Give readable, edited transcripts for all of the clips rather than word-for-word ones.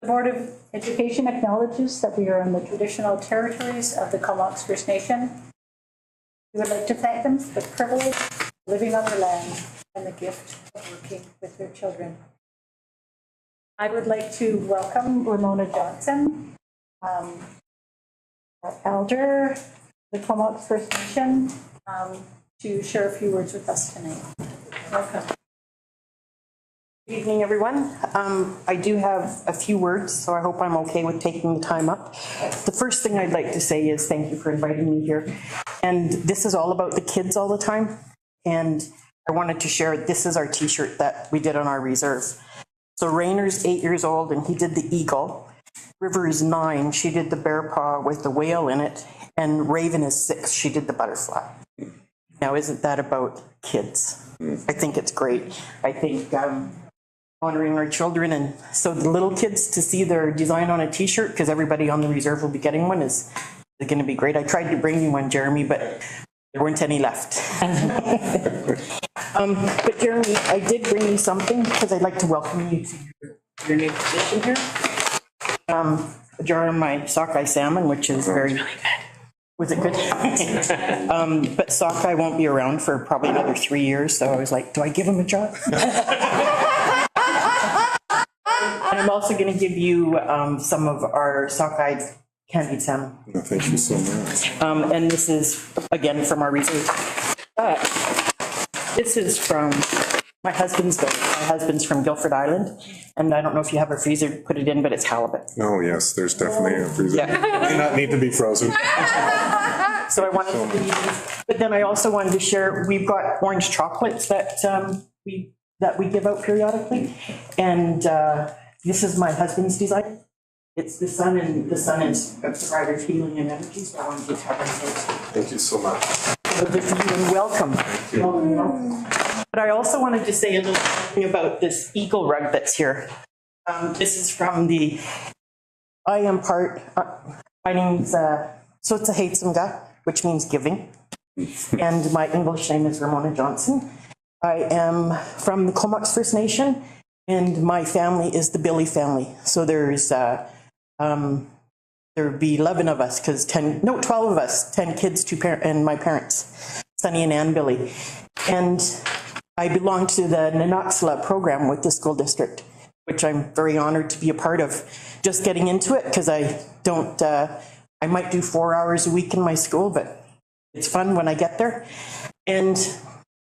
The Board of Education acknowledges that we are in the traditional territories of the Comox First Nation. We would like to thank them for the privilege of living on their land and the gift of working with their children. I would like to welcome Ramona Johnson, elder, the Comox First Nation, to share a few words with us tonight. Welcome. Good evening, everyone. I do have a few words, so I hope I'm okay with taking the time up. The first thing I'd like to say is thank you for inviting me here. And this is all about the kids all the time. And I wanted to share, this is our t-shirt that we did on our reserve. So Rainer's 8 years old and he did the eagle. River is 9, she did the bear paw with the whale in it. And Raven is 6, she did the butterfly. Now, isn't that about kids? I think it's great. I think honoring our children, and so the little kids to see their design on a t-shirt, because everybody on the reserve will be getting one, is going to be great. I tried to bring you one, Jeremy, but there weren't any left. But Jeremy, I did bring you something because I'd like to welcome you to your new position here. A jar of my sockeye salmon, which is very good. Was it good? But sockeye won't be around for probably another 3 years, so I was like, do I give him a job? And I'm also going to give you some of our sockeye candied salmon. Oh, thank you so much. And this is, again, from our reserve. This is from my husband's boat. My husband's from Guilford Island. And I don't know if you have a freezer to put it in, but it's halibut. Oh, yes, there's definitely a freezer. Yeah. May not need to be frozen. So I wanted to give you these. But then I also wanted to share, we've got orange chocolates that we give out periodically. And this is my husband's design. It's the sun, and the sun is providers healing and energy. So I wanted to cover those. Thank you so much. So good for you and welcome. But I also wanted to say a little thing about this eagle rug that's here. This is from the, I am part, my name's Sotsahetsamga, which means giving. And my English name is Ramona Johnson. I am from the Comox First Nation, and my family is the Billy family. So there's, there'd be 11 of us, 12 of us, 10 kids, and my parents, Sonny and Ann Billy. And I belong to the Nanaxala program with the school district, which I'm very honored to be a part of. Just getting into it, because I don't, I might do 4 hours a week in my school, but it's fun when I get there. And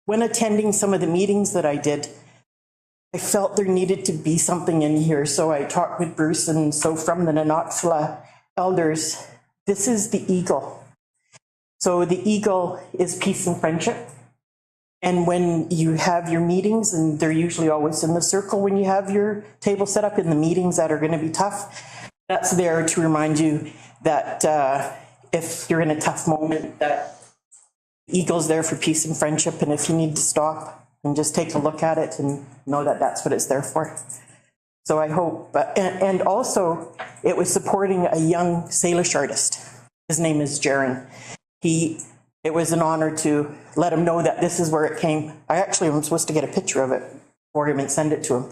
when attending some of the meetings that I did, I felt there needed to be something in here. So I talked with Bruce, and so from the Nanaxala elders, this is the eagle. So the eagle is peace and friendship. And when you have your meetings, and they're usually always in the circle when you have your table set up in the meetings that are going to be tough, that's there to remind you that if you're in a tough moment, that eagle's there for peace and friendship. And if you need to stop and just take a look at it and know that that's what it's there for. So I hope, and also it was supporting a young Salish artist. His name is Jaron. It was an honor to let him know that this is where it came. I actually am supposed to get a picture of it for him and send it to him.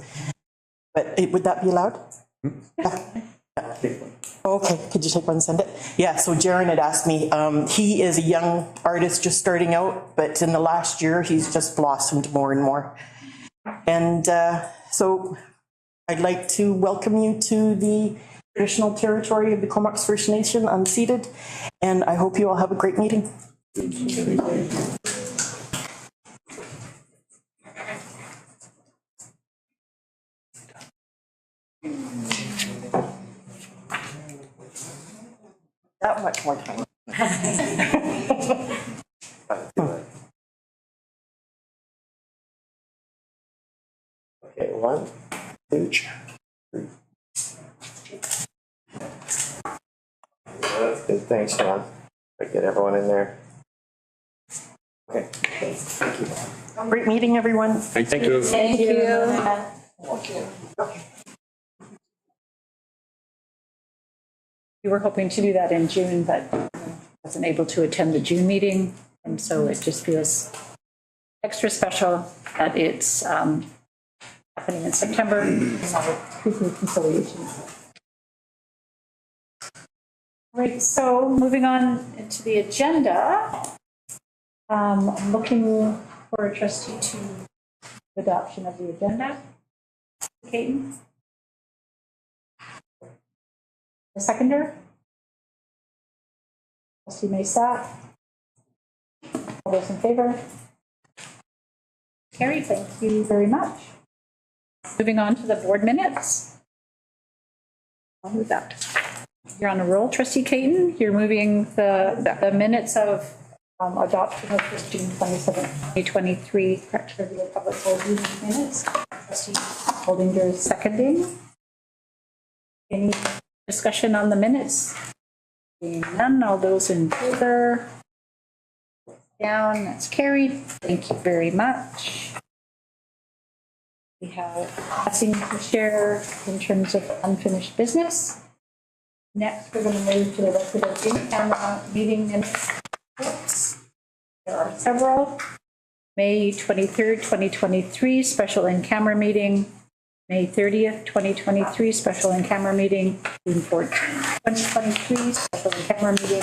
But would that be allowed? Yeah. Okay, could you take one and send it? Yeah, so Jaron had asked me, he is a young artist just starting out, but in the last year, he's just blossomed more and more. And so I'd like to welcome you to the traditional territory of the Comox First Nation, unceded, and I hope you all have a great meeting. That much more time. Okay, 1, 2, 3. That's good. Thanks, John. Get everyone in there. Okay. Thank you. Great meeting, everyone. Thank you. Thank you. Okay. We were hoping to do that in June, but wasn't able to attend the June meeting. And so it just feels extra special that it's happening in September. Conciliation. Right, so moving on into the agenda, I'm looking for a trustee to adoption of the agenda. Katie? The seconder? Trustee Mesa? All those in favor? Carrie, thank you very much. Moving on to the board minutes. I'll move that. You're on a roll, Trustee Caton. You're moving the minutes of adoption of June 27, 2023, correct review of public board meeting minutes. Trustee Holdinger is seconding. Any discussion on the minutes? Seeing none, all those in favor? Down, that's carried. Thank you very much. We have nothing to share in terms of unfinished business. Next, we're going to move to the record of in-camera meeting minutes. There are several. May 23rd, 2023, special in-camera meeting. May 30th, 2023, special in-camera meeting. June 14th, 2023, special in-camera meeting.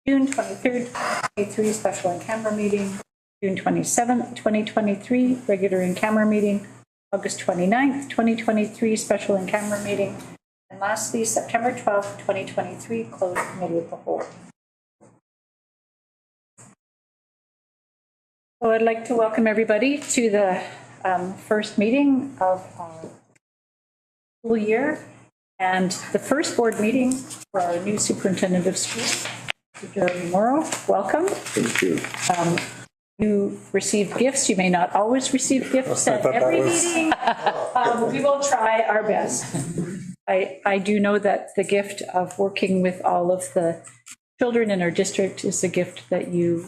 June 23rd, 2023, special in-camera meeting. June 27th, 2023, regular in-camera meeting. August 29th, 2023, special in-camera meeting. And lastly, September 12th, 2023, closed committee of the whole. So I'd like to welcome everybody to the first meeting of our school year and the first board meeting for our new superintendent of schools, Jeremy Morrow. Welcome. Thank you. You receive gifts. You may not always receive gifts at every meeting. We will try our best. I do know that the gift of working with all of the children in our district is a gift that you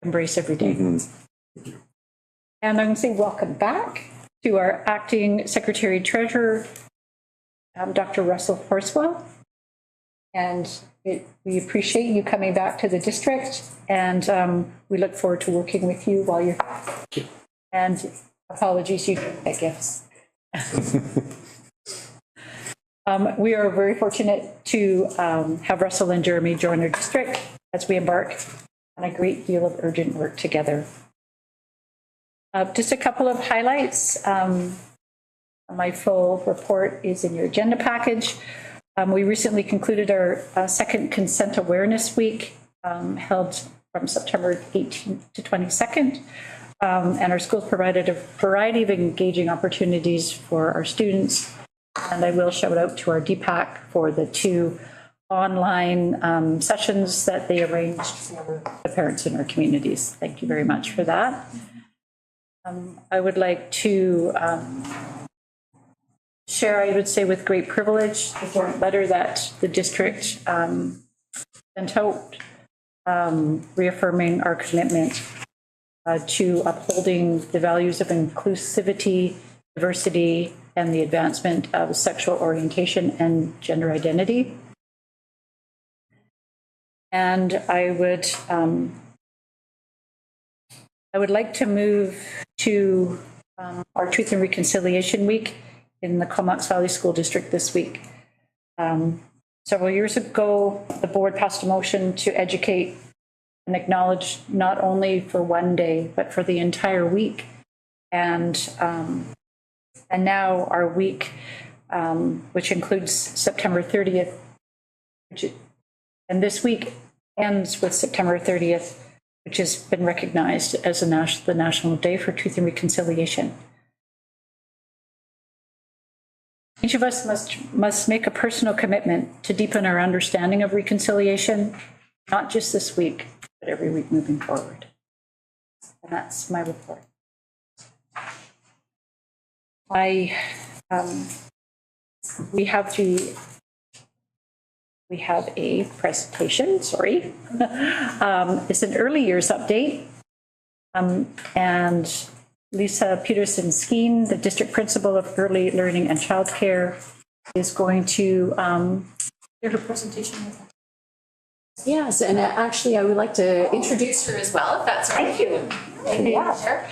embrace every day. Mm-hmm. And I'm going to say welcome back to our acting secretary treasurer, Dr. Russell Horswell. And we appreciate you coming back to the district, and we look forward to working with you while you're here. And apologies, you didn't get gifts. We are very fortunate to have Russell and Jeremy join our district as we embark on a great deal of urgent work together. Just a couple of highlights. My full report is in your agenda package. We recently concluded our second Consent Awareness Week, held from September 18th to 22nd. And our schools provided a variety of engaging opportunities for our students. And I will shout out to our DPAC for the 2 online sessions that they arranged for the parents in our communities. Thank you very much for that. I would like to share, I would say with great privilege, the joint letter that the district sent out reaffirming our commitment to upholding the values of inclusivity, diversity, and the advancement of sexual orientation and gender identity. And I would like to move to our Truth and Reconciliation Week in the Comox Valley School District this week. Several years ago, the board passed a motion to educate and acknowledge not only for one day, but for the entire week. And now our week, which includes September 30th, and this week ends with September 30th, which has been recognized as the National Day for Truth and Reconciliation. Each of us must make a personal commitment to deepen our understanding of reconciliation, not just this week, but every week moving forward. And that's my report. We have a presentation, sorry. It's an early years update. And Lisa Peterson-Skeen, the district principal of early learning and childcare, is going to share her presentation with us. Yes, and actually I would like to introduce her as well, if that's right. Thank you. Yeah. Sure.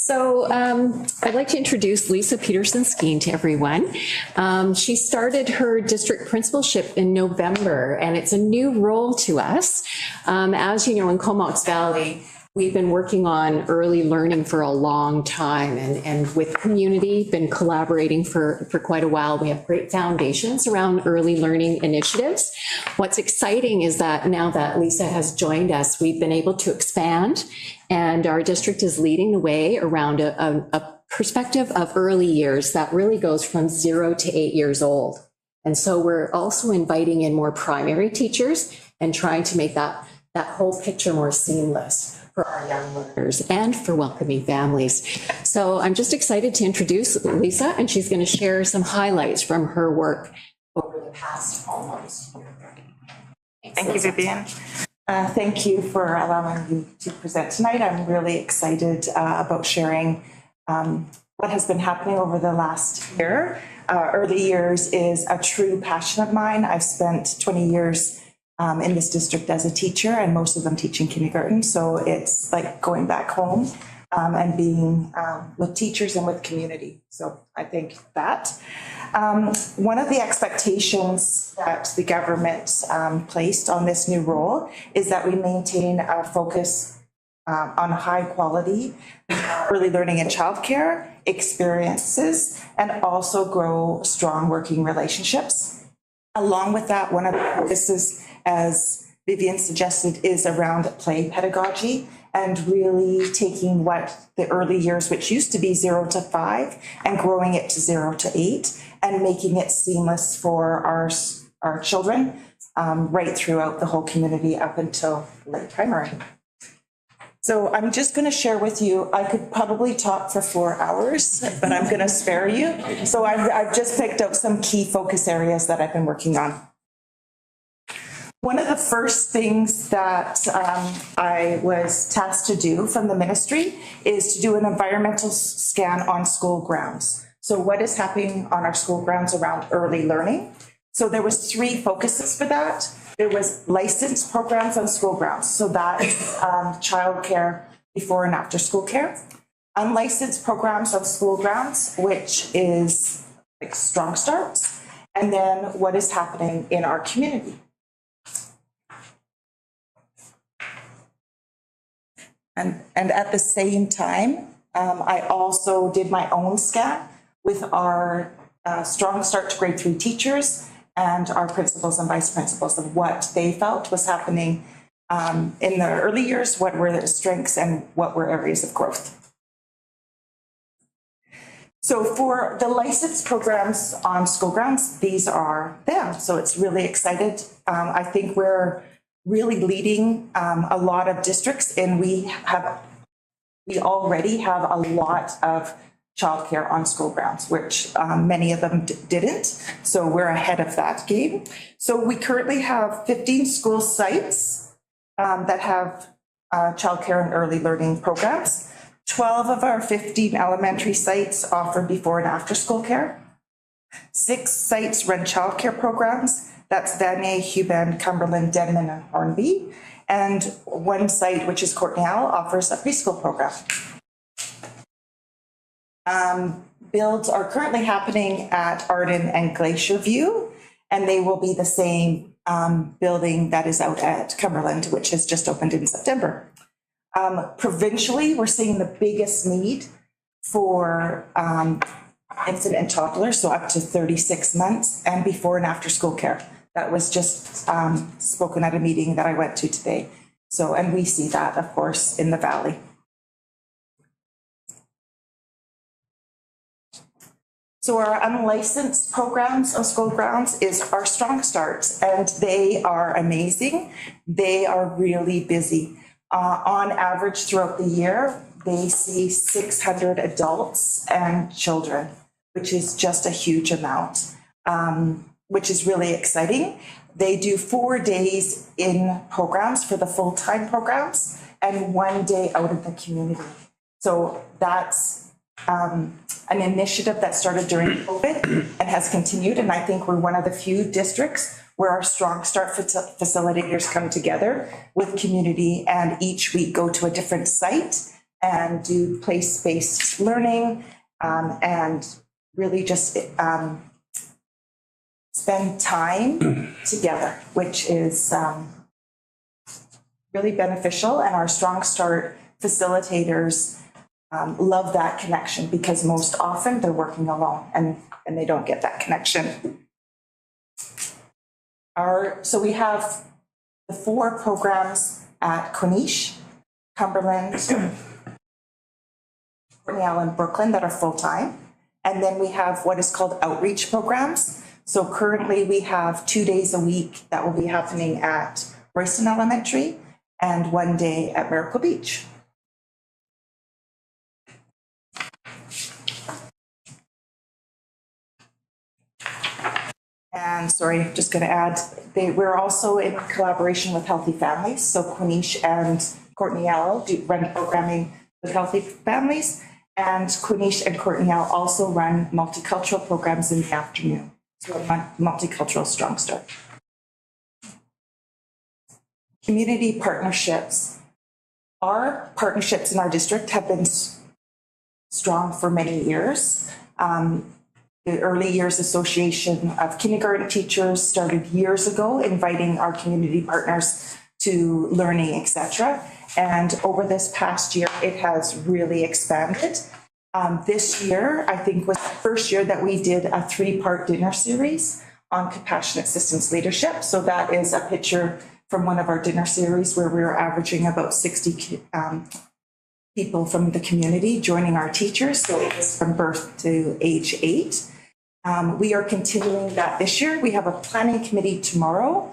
So I'd like to introduce Lisa Peterson-Skeen to everyone. She started her district principalship in November, and it's a new role to us. As you know, in Comox Valley, we've been working on early learning for a long time, and with community, been collaborating for quite a while. We have great foundations around early learning initiatives. What's exciting is that now that Lisa has joined us, we've been able to expand, and our district is leading the way around a perspective of early years that really goes from 0 to 8 years old. And so we're also inviting in more primary teachers and trying to make that whole picture more seamless for our young learners and for welcoming families. So I'm just excited to introduce Lisa, and she's going to share some highlights from her work over the past almost year. Thank you, Vivian. Thank you for allowing me to present tonight. I'm really excited about sharing what has been happening over the last year. Early years is a true passion of mine. I've spent 20 years in this district as a teacher, and most of them teaching kindergarten. So it's like going back home and being with teachers and with community. So I think that. One of the expectations that the government placed on this new role is that we maintain a focus on high quality early learning and childcare experiences, and also grow strong working relationships. Along with that, one of the focuses, as Vivian suggested, is around play pedagogy and really taking what the early years, which used to be 0 to 5, and growing it to 0 to 8, and making it seamless for our children right throughout the whole community up until late primary. So I'm just going to share with you, I could probably talk for 4 hours, but I'm going to spare you. So I've just picked out some key focus areas that I've been working on. One of the first things that I was tasked to do from the ministry is to do an environmental scan on school grounds. So what is happening on our school grounds around early learning? So there was 3 focuses for that. There was licensed programs on school grounds. So that is childcare before and after school care. Unlicensed programs on school grounds, which is like Strong Starts. And then what is happening in our community. And at the same time, I also did my own scan with our Strong Start to grade 3 teachers and our principals and vice principals of what they felt was happening in the early years, what were their strengths and what were areas of growth. So for the licensed programs on school grounds, these are them. So it's really excited. I think we're really leading a lot of districts, and we already have a lot of childcare on school grounds, which many of them didn't. So we're ahead of that game. So we currently have 15 school sites that have childcare and early learning programs. 12 of our 15 elementary sites offer before and after school care. 6 sites run childcare programs. That's Vanier, Huben, Cumberland, Denman, and Hornby. And 1 site, which is Courtneyall, offers a preschool program. Builds are currently happening at Arden and Glacier View, and they will be the same building that is out at Cumberland, which has just opened in September. Provincially, we're seeing the biggest need for infant and toddlers, so up to 36 months, and before and after school care. That was just spoken at a meeting that I went to today. So, and we see that, of course, in the Valley. So our unlicensed programs on school grounds is our Strong Starts, and they are amazing. They are really busy. On average throughout the year, they see 600 adults and children, which is just a huge amount, which is really exciting. They do 4 days in programs for the full-time programs and 1 day out in the community. So that's an initiative that started during COVID and has continued. And I think we're one of the few districts where our Strong Start facilitators come together with community and each week go to a different site and do place-based learning, and really just spend time together, which is really beneficial. And our Strong Start facilitators love that connection, because most often they're working alone and they don't get that connection. So we have the 4 programs at Queenish, Cumberland, Cornell, and Brooklyn that are full-time. And then we have what is called outreach programs. So currently we have 2 days a week that will be happening at Royston Elementary and 1 day at Miracle Beach. And sorry, just going to add, we're also in collaboration with Healthy Families. So Queenish and Cornell run programming with Healthy Families, and Queenish and Cornell also run multicultural programs in the afternoon. So a multicultural Strong Start. Community partnerships. Our partnerships in our district have been strong for many years. The Early Years Association of Kindergarten Teachers started years ago, inviting our community partners to learning, etc. And over this past year, it has really expanded. This year, I think, was the first year that we did a 3-part dinner series on compassionate systems leadership. So that is a picture from one of our dinner series where we were averaging about 60 people from the community joining our teachers. So it was from birth to age 8. We are continuing that this year. We have a planning committee tomorrow,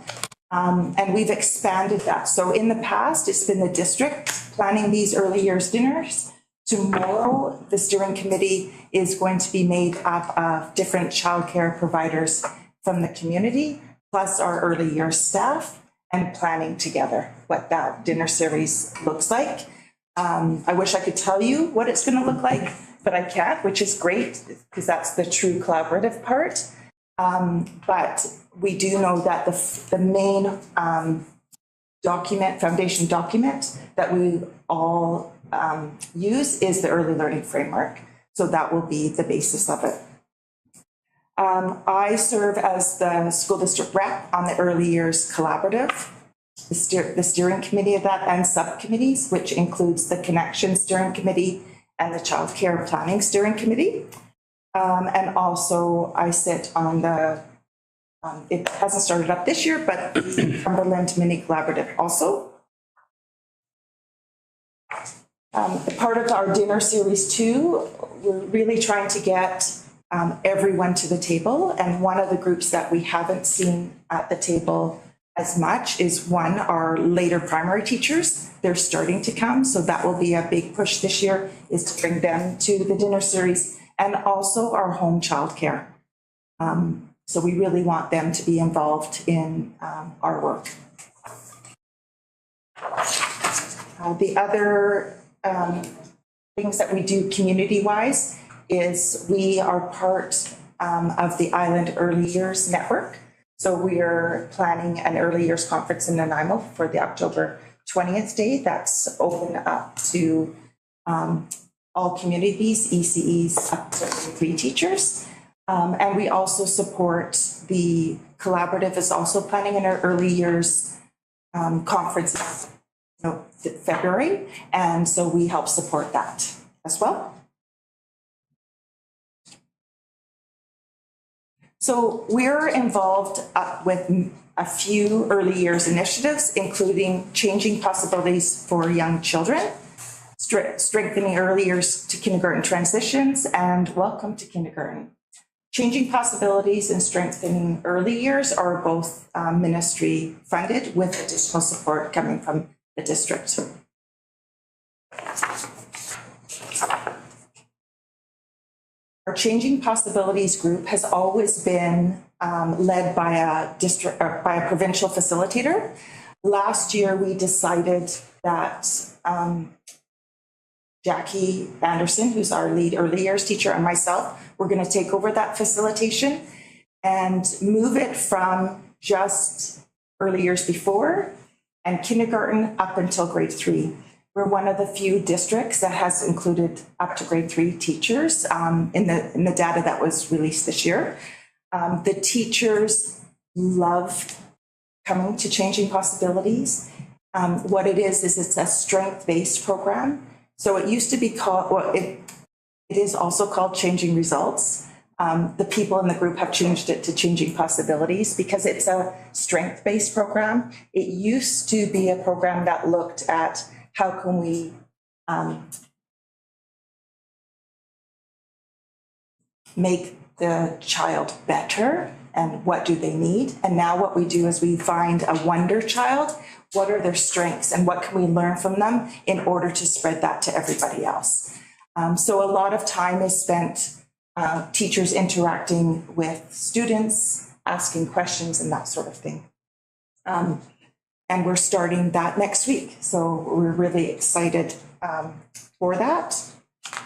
and we've expanded that. So in the past, it's been the district planning these early years dinners. Tomorrow, the steering committee is going to be made up of different childcare providers from the community, plus our early years staff, and planning together what that dinner series looks like. I wish I could tell you what it's going to look like, but I can't, which is great, because that's the true collaborative part. But we do know that the main foundation document that we all use is the early learning framework. So that will be the basis of it. I serve as the school district rep on the early years collaborative, the steering committee of that, and subcommittees, which includes the connection steering committee and the child care planning steering committee. And also I sit on the, it hasn't started up this year, but the Cumberland Mini Collaborative also. Part of our dinner series too, we're really trying to get everyone to the table. And one of the groups that we haven't seen at the table as much is our later primary teachers. They're starting to come. So that will be a big push this year, is to bring them to the dinner series, and also our home childcare. So we really want them to be involved in our work. The other things that we do community-wise is we are part of the Island Early Years Network. So we are planning an early years conference in Nanaimo for the October 20th day. That's open up to all communities, ECEs up to 3 teachers. And we also support the collaborative is also planning an early years conference in February. And so we help support that as well. So we're involved with a few early years initiatives, including Changing Possibilities for Young Children, Strengthening Early Years to Kindergarten Transitions, and Welcome to Kindergarten. Changing Possibilities and Strengthening Early Years are both ministry funded, with additional support coming from the district. Our Changing Possibilities group has always been led by a district or by a provincial facilitator. Last year, we decided that Jackie Anderson, who's our lead early years teacher, and myself, we're going to take over that facilitation and move it from just early years before and kindergarten up until grade 3. We're one of the few districts that has included up to grade 3 teachers in the data that was released this year. The teachers love coming to Changing Possibilities. What it is it's a strength-based program. So it used to be called, well, it is also called Changing Results. The people in the group have changed it to Changing Possibilities because it's a strength-based program. It used to be a program that looked at how can we make the child better and what do they need. And now what we do is we find a wonder child. What are their strengths and what can we learn from them in order to spread that to everybody else? So a lot of time is spent teachers interacting with students, asking questions and that sort of thing. And we're starting that next week. So we're really excited for that.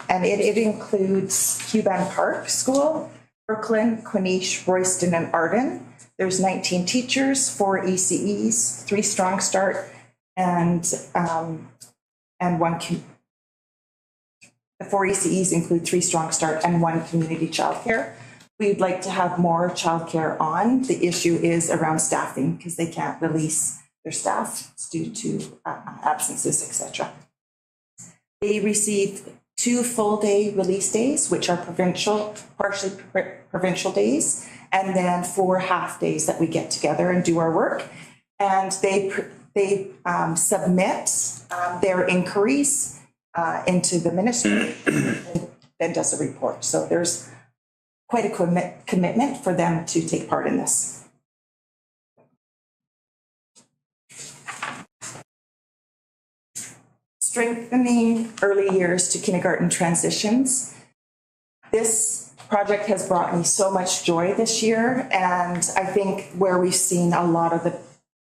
And it includes Huban Park School, Brooklyn, Quinish, Royston, and Arden. There's 19 teachers, 4 ECEs, 3 Strong Start, and 1 the 4 ECEs include 3 Strong Start and 1 community childcare. We'd like to have more childcare on. The issue is around staffing because they can't release their staff due to absences, etc. They receive 2 full-day release days, which are partially provincial days, and then 4 half-days that we get together and do our work. And they submit their inquiries into the ministry and then does a report. So there's quite a commitment for them to take part in this. Strengthening early years to kindergarten transitions. This project has brought me so much joy this year, and I think where we've seen a lot of the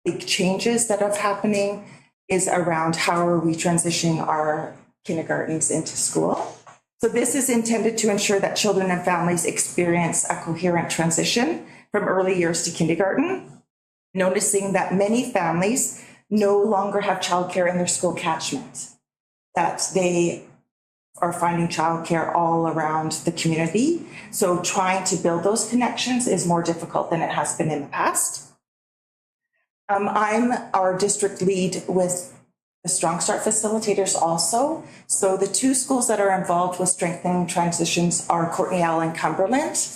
big changes that are happening is around how are we transitioning our kindergartens into school. So this is intended to ensure that children and families experience a coherent transition from early years to kindergarten, noticing that many families no longer have childcare in their school catchment, that they are finding childcare all around the community. So trying to build those connections is more difficult than it has been in the past. I'm our district lead with the Strong Start facilitators also. So the 2 schools that are involved with strengthening transitions are Courtney-L and Cumberland,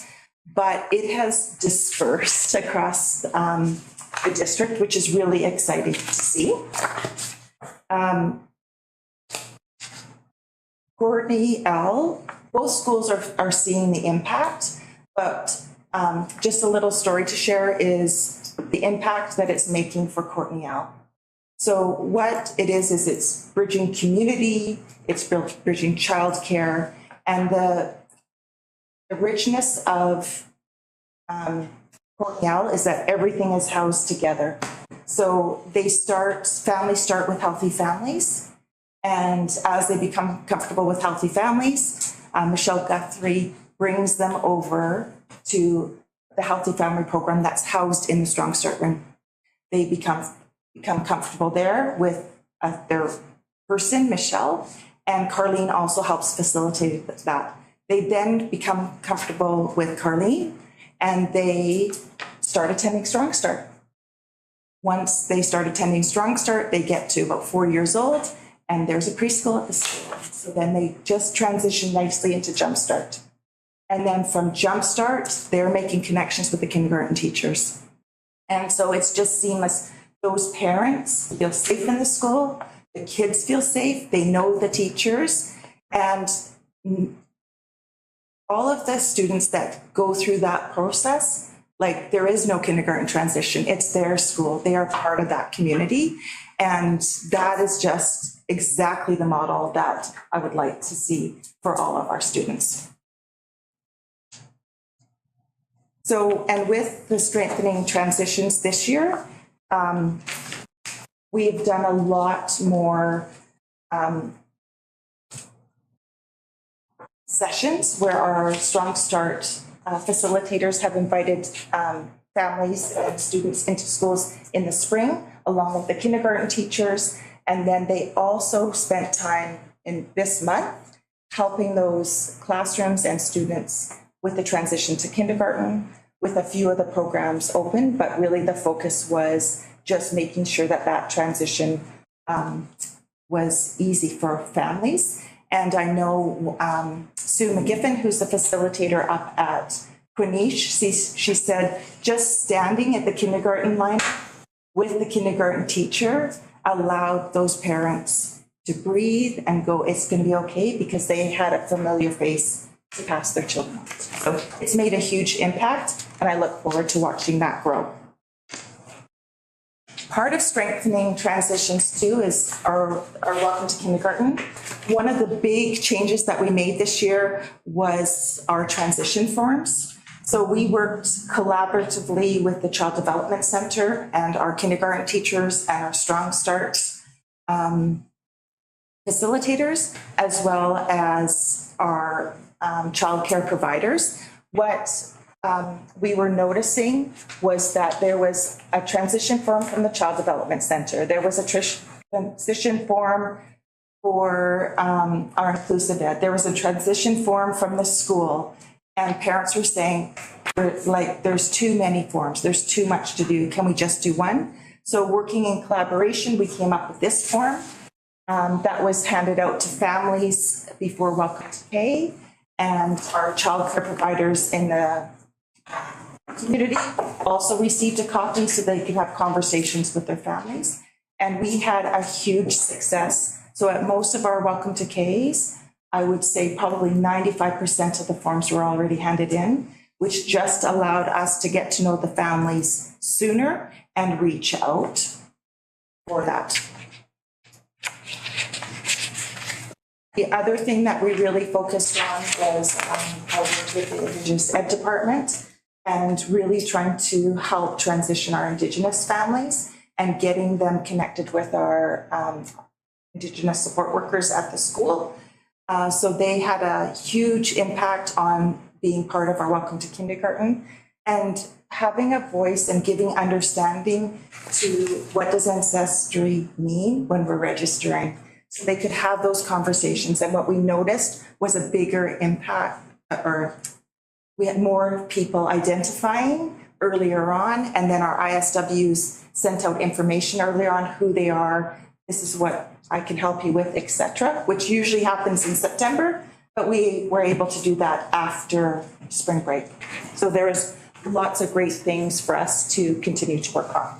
but it has dispersed across the district, which is really exciting to see. Courtney-L, both schools are seeing the impact, but just a little story to share is the impact that it's making for Courtney-L. So what it is it's bridging community, it's bridging childcare, and the richness of Courtney-L is that everything is housed together. So families start with healthy families, and as they become comfortable with healthy families, Michelle Guthrie brings them over to the Healthy Family Program that's housed in the Strong Start room. They become comfortable there with their person, Michelle, and Carlene also helps facilitate that. They then become comfortable with Carlene and they start attending Strong Start. Once they start attending Strong Start, they get to about 4 years old and there's a preschool at the school. So then they just transition nicely into Jumpstart. And then from Jumpstart, they're making connections with the kindergarten teachers. And so it's just seamless. Those parents feel safe in the school, the kids feel safe, they know the teachers, and all of the students that go through that process, like there is no kindergarten transition, it's their school, they are part of that community, and that is just exactly the model that I would like to see for all of our students. So, and with the strengthening transitions this year, we've done a lot more sessions where our Strong Start facilitators have invited families and students into schools in the spring, along with the kindergarten teachers, And then they also spent time in this month helping those classrooms and students with the transition to kindergarten, with a few of the programs open, but really the focus was just making sure that that transition was easy for families. And I know Sue McGiffin, who's the facilitator up at Quinish, she said just standing at the kindergarten line with the kindergarten teacher allowed those parents to breathe and go, it's going to be okay, because they had a familiar face to pass their children on. So it's made a huge impact, and I look forward to watching that grow. Part of strengthening transitions too is our Welcome to Kindergarten. One of the big changes that we made this year was our transition forms. So we worked collaboratively with the Child Development Center and our kindergarten teachers and our Strong Start facilitators, as well as our childcare providers. What we were noticing was that there was a transition form from the Child Development Center. There was a transition form for our inclusive ed. There was a transition form from the school, and parents were saying, like, there's too many forms, there's too much to do, can we just do one? So working in collaboration, we came up with this form that was handed out to families before Welcome to Pay, and our childcare providers in the community also received a copy so they could have conversations with their families. And we had a huge success. So at most of our Welcome to Ks, I would say probably 95% of the forms were already handed in, which just allowed us to get to know the families sooner and reach out for that. The other thing that we really focused on was I worked with the Indigenous Ed Department and really trying to help transition our Indigenous families and getting them connected with our Indigenous support workers at the school. So they had a huge impact on being part of our Welcome to Kindergarten and having a voice and giving understanding to what does ancestry mean when we're registering. So they could have those conversations. And what we noticed was a bigger impact, or we had more people identifying earlier on, and then our ISWs sent out information earlier on who they are. This is what I can help you with, etc., which usually happens in September, but we were able to do that after spring break. So there is lots of great things for us to continue to work on.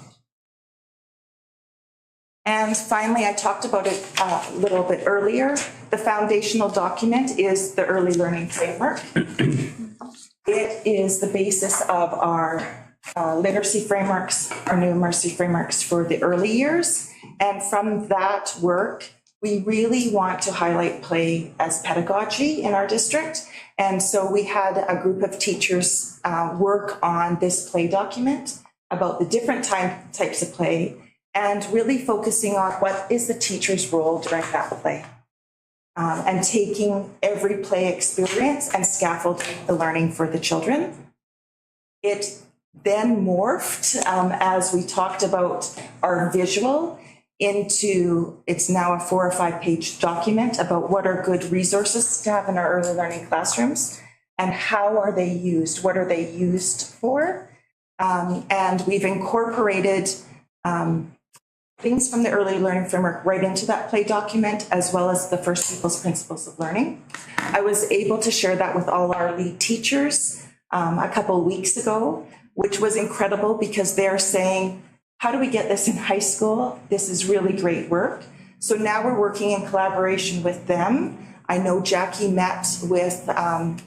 And finally, I talked about it a little bit earlier. The foundational document is the Early Learning Framework. It is the basis of our literacy frameworks, our numeracy frameworks for the early years. And from that work, we really want to highlight play as pedagogy in our district. And so we had a group of teachers work on this play document about the different types of play, and really focusing on what is the teacher's role during that play. And taking every play experience and scaffolding the learning for the children. It then morphed, as we talked about our visual, into, it's now a 4 or 5 page document about what are good resources to have in our early learning classrooms and how are they used, what are they used for. And we've incorporated things from the Early Learning Framework right into that play document, as well as the First People's Principles of Learning. I was able to share that with all our lead teachers a couple of weeks ago, which was incredible because they're saying, how do we get this in high school? This is really great work. So now we're working in collaboration with them. I know Jackie met with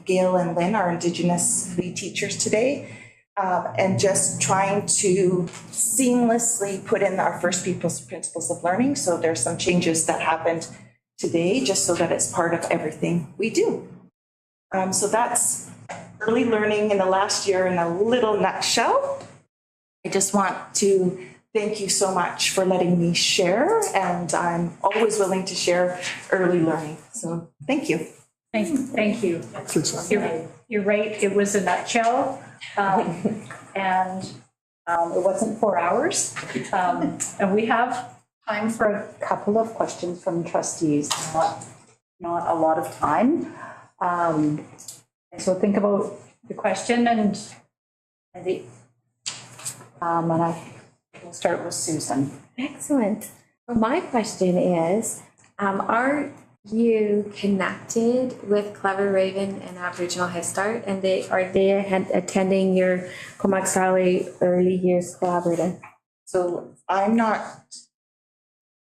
Gail and Lynn, our Indigenous lead teachers today, and just trying to seamlessly put in our First People's Principles of Learning. So there's some changes that happened today, just so that it's part of everything we do. So that's early learning in the last year in a little nutshell. I just want to thank you so much for letting me share, and I'm always willing to share early learning. So thank you. Thank you. You're right, it was a nutshell. And it wasn't 4 hours. And we have Time for a couple of questions from trustees, not a lot of time. And so think about the question and I will start with Susan. Excellent. Well, my question is, are you connected with Clever Raven and Aboriginal Head Start, and are they attending your Comox Valley Early Years Collaborative? So I'm not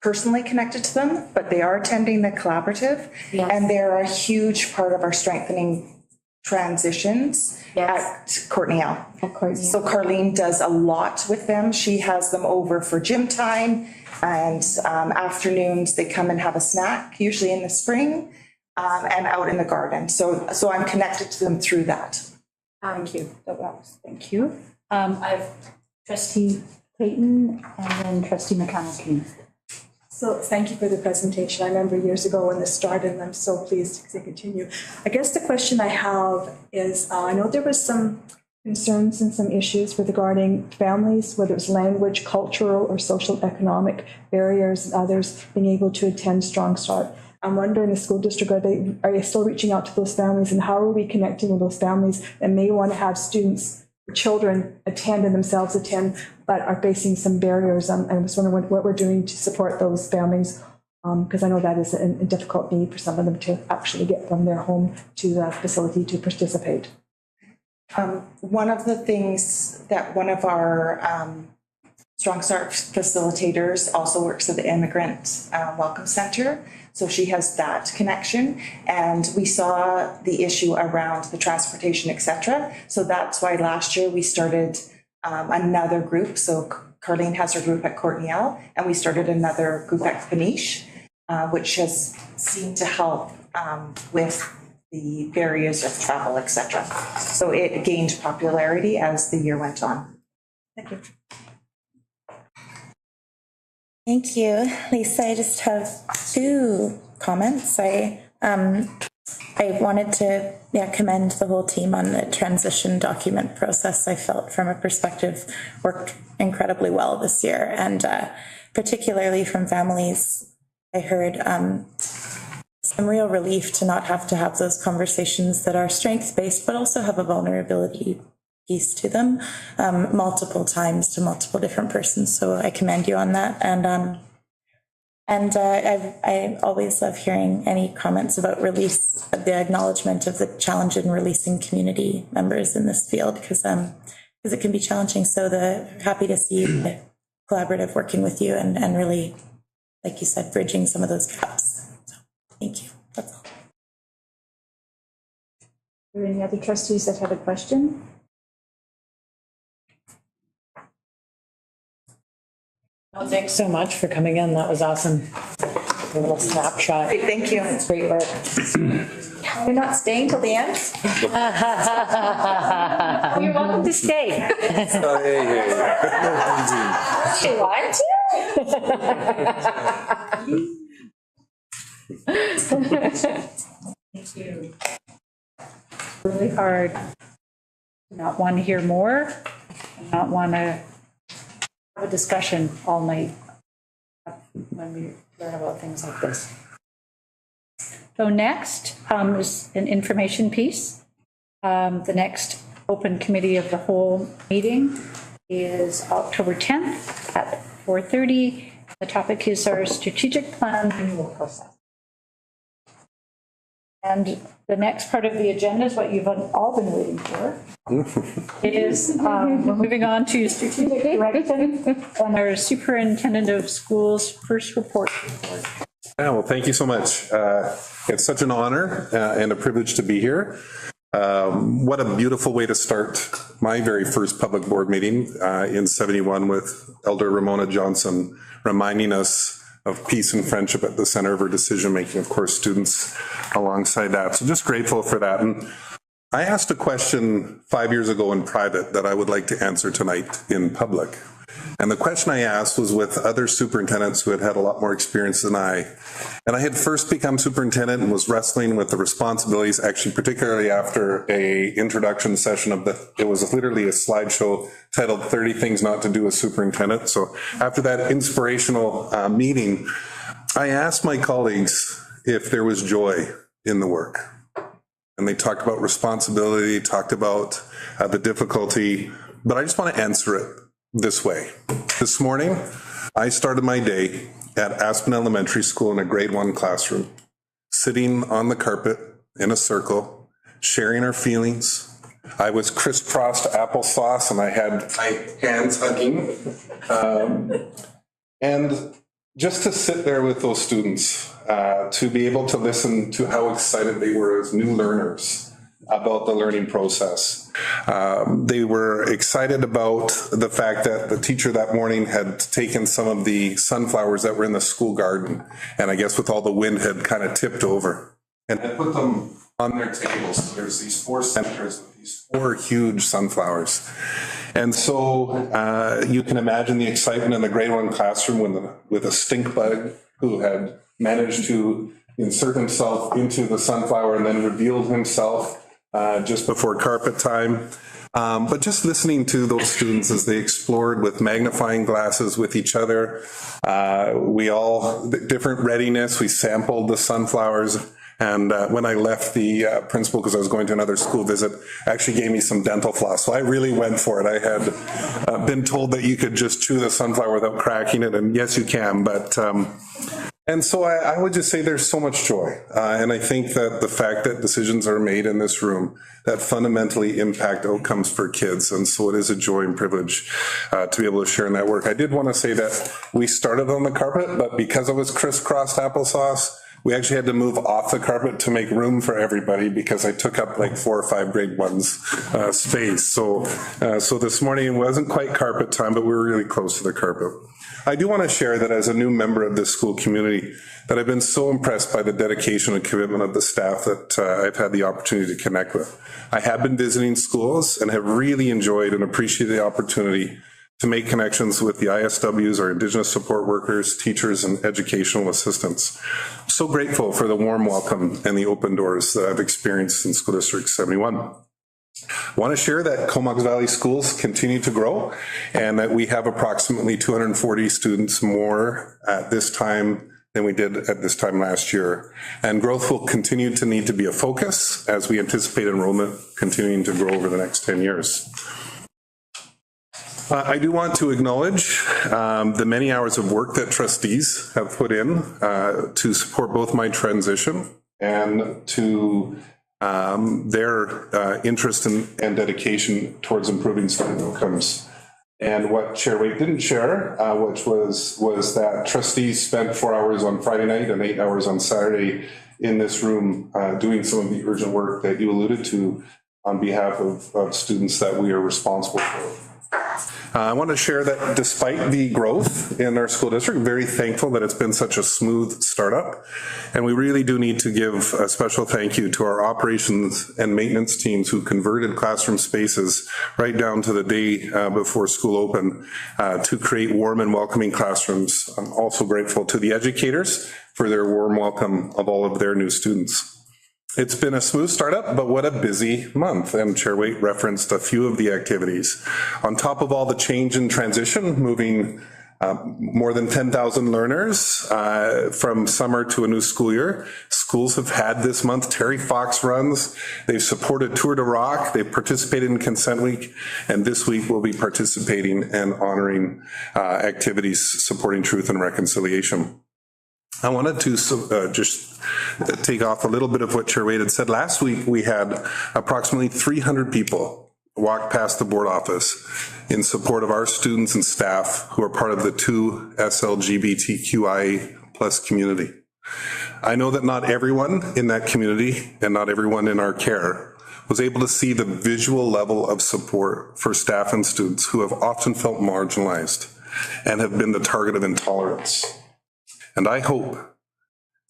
personally connected to them, but they are attending the collaborative. Yes. And they're a huge part of our strengthening transitions Yes. at Courtney L. At Courtney. So Carlene does a lot with them. She has them over for gym time, and afternoons they come and have a snack, usually in the spring, and out in the garden. So I'm connected to them through that. Thank you. Thank you. I've trustee Clayton and then trustee McConnell. So thank you for the presentation. I remember years ago when this started, and I'm so pleased to continue. I guess the question I have is, I know there was some concerns and some issues regarding families, whether it's language, cultural, or social economic barriers, and others being able to attend Strong Start. I'm wondering, the school district, are you still reaching out to those families, and how are we connecting with those families that may want to have students, children attend and themselves attend, but are facing some barriers? I was wondering what we're doing to support those families, because I know that is a difficult need for some of them to actually get from their home to the facility to participate. One of the things that one of our Strong Start facilitators also works at the Immigrant Welcome Center. So she has that connection, and we saw the issue around the transportation, etc. So that's why last year we started another group. So Carlene has her group at Courtney L, and we started another group at Peniche, which has seemed to help with the barriers of travel, etc. So it gained popularity as the year went on. Thank you. Thank you, Lisa. I just have two comments. I wanted to commend the whole team on the transition document process. I felt from a perspective worked incredibly well this year, and particularly from families, I heard some real relief to not have to have those conversations that are strength-based, but also have a vulnerability piece to them multiple times to multiple different persons. So I commend you on that. And I always love hearing any comments about release, the acknowledgement of the challenge in releasing community members in this field, because it can be challenging. So happy to see the collaborative working with you and really, like you said, bridging some of those gaps. So thank you. That's all. Are there any other trustees that have a question? Well, thanks so much for coming in. That was awesome. A little snapshot. Great, thank you. It's great work. You're not staying till the end? You're welcome to stay. Oh, hey. You want Thank you. Really hard to not want to hear more, and not want to have a discussion all night when we learn about things like this. So next is an information piece. The next open committee of the whole meeting is October 10th at 4:30. The topic is our strategic plan renewal process. And the next part of the agenda is what you've all been waiting for. It is, we're moving on to strategic direction and our superintendent of schools' first report. Yeah, well, thank you so much. It's such an honor and a privilege to be here. What a beautiful way to start my very first public board meeting in 71 with Elder Ramona Johnson reminding us of peace and friendship at the center of her decision making, of course, students alongside that. So just grateful for that. And I asked a question 5 years ago in private that I would like to answer tonight in public. And the question I asked was with other superintendents who had had a lot more experience than I. And I had first become superintendent and was wrestling with the responsibilities, actually, particularly after a introduction session it was literally a slideshow titled 30 Things Not to Do as Superintendent. So after that inspirational meeting, I asked my colleagues if there was joy in the work. And they talked about responsibility, talked about the difficulty, but I just want to answer it this way. This morning, I started my day at Aspen Elementary School in a grade 1 classroom, sitting on the carpet in a circle, sharing our feelings. I was crisscrossed applesauce and I had my hands hugging. And just to sit there with those students, to be able to listen to how excited they were as new learners about the learning process. They were excited about the fact that the teacher that morning had taken some of the sunflowers that were in the school garden, and I guess with all the wind had kind of tipped over, and had put them on their tables. There's these 4 centers with these 4 huge sunflowers. And so you can imagine the excitement in the grade 1 classroom with a stink bug who had managed to insert himself into the sunflower and then revealed himself just before carpet time. But just listening to those students as they explored with magnifying glasses with each other, we all, different readiness, we sampled the sunflowers. And when I left the principal, because I was going to another school visit, actually gave me some dental floss. So I really went for it. I had been told that you could just chew the sunflower without cracking it. And yes, you can. But and so I would just say there's so much joy. And I think that the fact that decisions are made in this room that fundamentally impact outcomes for kids. And so it is a joy and privilege to be able to share in that work. I did want to say that we started on the carpet, but because it was crisscrossed applesauce, we actually had to move off the carpet to make room for everybody because I took up like 4 or 5 grade 1s space. So this morning it wasn't quite carpet time, but we were really close to the carpet. I do want to share that as a new member of this school community, that I've been so impressed by the dedication and commitment of the staff that I've had the opportunity to connect with. I have been visiting schools and have really enjoyed and appreciated the opportunity to make connections with the ISWs, our Indigenous support workers, teachers, and educational assistants. I'm so grateful for the warm welcome and the open doors that I've experienced in School District 71. I want to share that Comox Valley schools continue to grow and that we have approximately 240 students more at this time than we did at this time last year. And growth will continue to need to be a focus as we anticipate enrollment continuing to grow over the next 10 years. I do want to acknowledge the many hours of work that trustees have put in to support both my transition and to their interest and dedication towards improving student outcomes. And what Chair Waite didn't share, which was that trustees spent 4 hours on Friday night and 8 hours on Saturday in this room doing some of the urgent work that you alluded to on behalf of students that we are responsible for. I want to share that despite the growth in our school district, very thankful that it's been such a smooth startup. And we really do need to give a special thank you to our operations and maintenance teams who converted classroom spaces right down to the day before school opened to create warm and welcoming classrooms. I'm also grateful to the educators for their warm welcome of all of their new students. It's been a smooth startup, but what a busy month. And Chair Waite referenced a few of the activities. On top of all the change and transition, moving more than 10,000 learners from summer to a new school year. Schools have had this month Terry Fox runs. They've supported Tour de Rock. They've participated in Consent Week. And this week we'll be participating and honoring activities supporting truth and reconciliation. I wanted to just take off a little bit of what Chair Waite had said. Last week, we had approximately 300 people walk past the board office in support of our students and staff who are part of the 2 SLGBTQIA+ community. I know that not everyone in that community and not everyone in our care was able to see the visual level of support for staff and students who have often felt marginalized and have been the target of intolerance. And I hope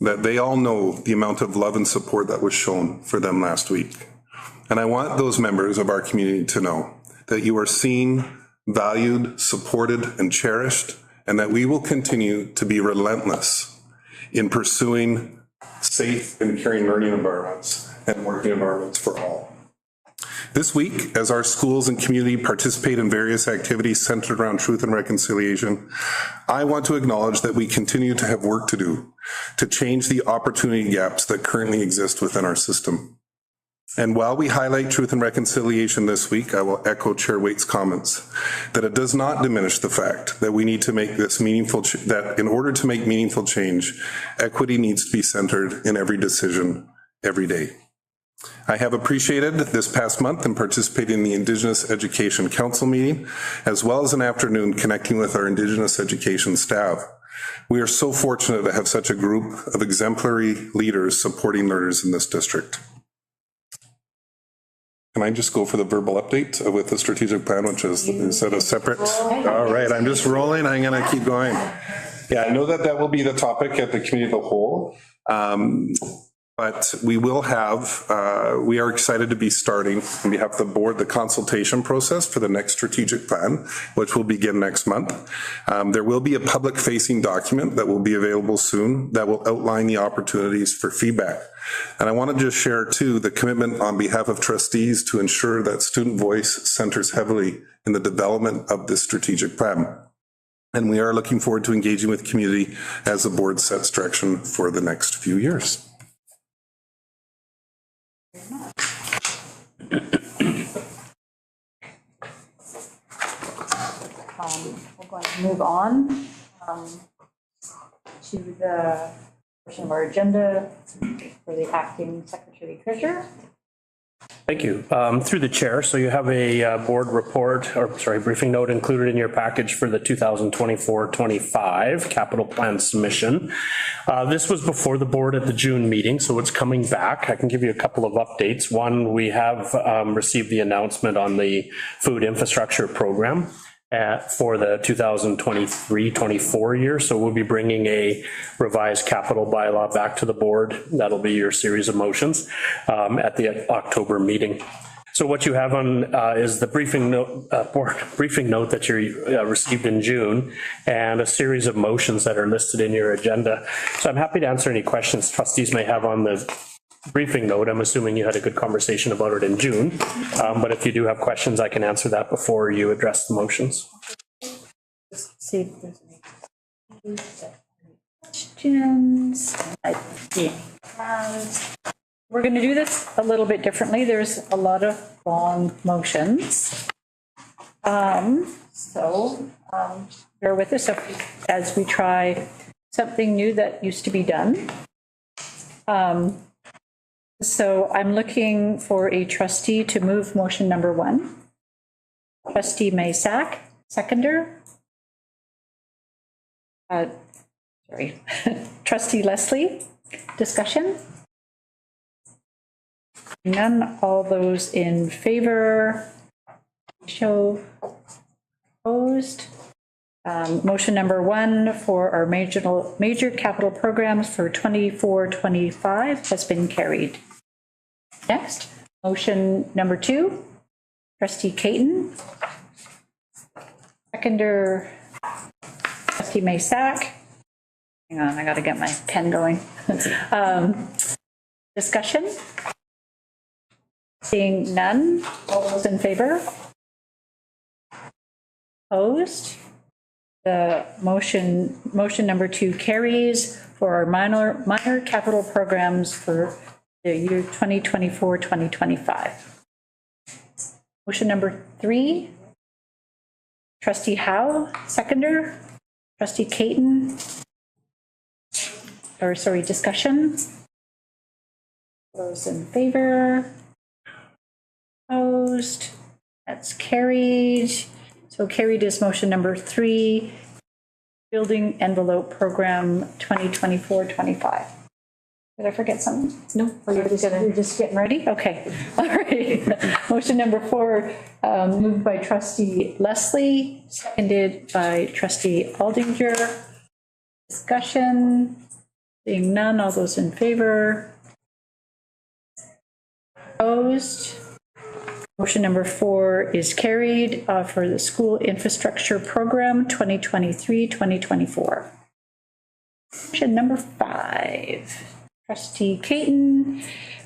that they all know the amount of love and support that was shown for them last week. And I want those members of our community to know that you are seen, valued, supported, and cherished, and that we will continue to be relentless in pursuing safe and caring learning environments and working environments for all. This week, as our schools and community participate in various activities centered around truth and reconciliation, I want to acknowledge that we continue to have work to do to change the opportunity gaps that currently exist within our system. And while we highlight truth and reconciliation this week, I will echo Chair Waite's comments that it does not diminish the fact that we need to make this meaningful, that in order to make meaningful change, equity needs to be centered in every decision, every day. I have appreciated this past month in participating in the Indigenous Education Council meeting, as well as an afternoon connecting with our Indigenous education staff. We are so fortunate to have such a group of exemplary leaders supporting learners in this district. Can I just go for the verbal update with the strategic plan, which is that a separate? All right, I'm just rolling. I'm going to keep going. Yeah, I know that that will be the topic at the committee of the whole. But we will have, we are excited to be starting on behalf of the board, the consultation process for the next strategic plan, which will begin next month. There will be a public facing document that will be available soon that will outline the opportunities for feedback. And I want to just share too, the commitment on behalf of trustees to ensure that student voice centers heavily in the development of this strategic plan. And we are looking forward to engaging with community as the board sets direction for the next few years. We're going to move on to the portion of our agenda for the acting secretary treasurer. Thank you. Through the chair, so you have a board report, or sorry, briefing note included in your package for the 2024-25 capital plan submission. This was before the board at the June meeting, so it's coming back. I can give you a couple of updates. One, we have received the announcement on the food infrastructure program for the 2023-24 year. So we'll be bringing a revised capital bylaw back to the board. That'll be your series of motions at the October meeting. So what you have on is the briefing note, briefing note that you received in June, and a series of motions that are listed in your agenda. So I'm happy to answer any questions trustees may have on the briefing note. I'm assuming you had a good conversation about it in June, but if you do have questions, I can answer that before you address the motions. Just see if there's any questions. We're going to do this a little bit differently. There's a lot of long motions. So bear with us as we try something new that used to be done. So I'm looking for a trustee to move motion number 1. Trustee Maysack, seconder. Sorry. Trustee Leslie, discussion? None. All those in favor, show opposed. Motion number 1 for our major capital programs for 24-25 has been carried. Next, motion number 2, Trustee Caton. Seconder, Trustee Maysack. Hang on, I got to get my pen going. Discussion? Seeing none, all those in favor? Opposed? The motion number 2 carries for our minor capital programs for the year 2024-2025. Motion number 3, Trustee Howe, seconder. Trustee Caton, or sorry, discussion. Those in favor? Opposed? That's carried. So carried is motion number 3, Building Envelope Program 2024-25. Did I forget something? No. Oh, you're just getting ready? Okay. All right. Motion number 4, moved by Trustee Leslie, seconded by Trustee Aldinger. Discussion? Seeing none, all those in favor? Opposed? Motion number 4 is carried for the school infrastructure program 2023-2024. Motion number 5, trustee Caton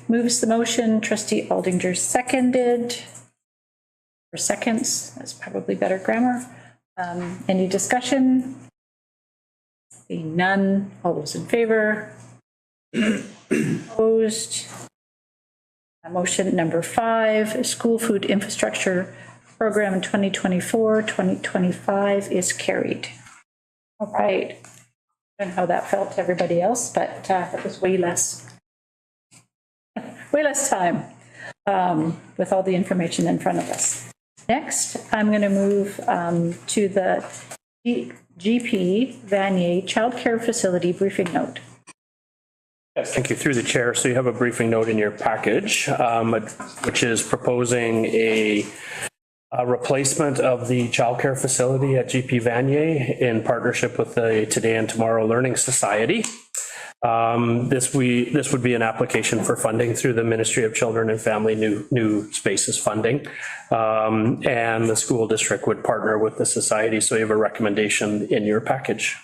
moves the motion, trustee Aldinger seconded. For seconds, that's probably better grammar. Any discussion? Being none, all those in favor? Opposed? Motion number 5, school food infrastructure program 2024-2025 is carried. All right. I don't know how that felt to everybody else, but it was way less time with all the information in front of us. Next, I'm going to move to the GP Vanier Childcare Facility briefing note. Yes, thank you. Through the chair. So you have a briefing note in your package, which is proposing a replacement of the childcare facility at GP Vanier in partnership with the Today and Tomorrow Learning Society. This would be an application for funding through the Ministry of Children and Family New Spaces funding. And the school district would partner with the society. So you have a recommendation in your package.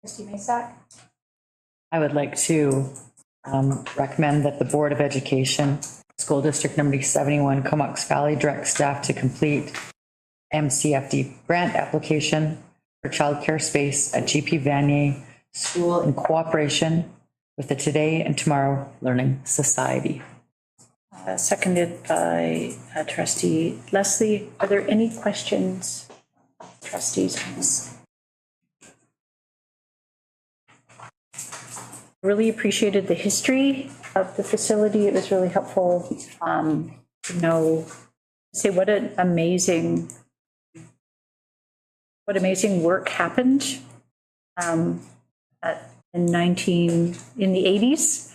Trustee Masak? I would like to recommend that the Board of Education, School District Number 71, Comox Valley, direct staff to complete MCFD grant application for childcare space at GP Vanier School in cooperation with the Today and Tomorrow Learning Society. Seconded by trustee Leslie. Are there any questions, trustees, on this? Really appreciated the history of the facility. It was really helpful to know, say what amazing work happened in the 80s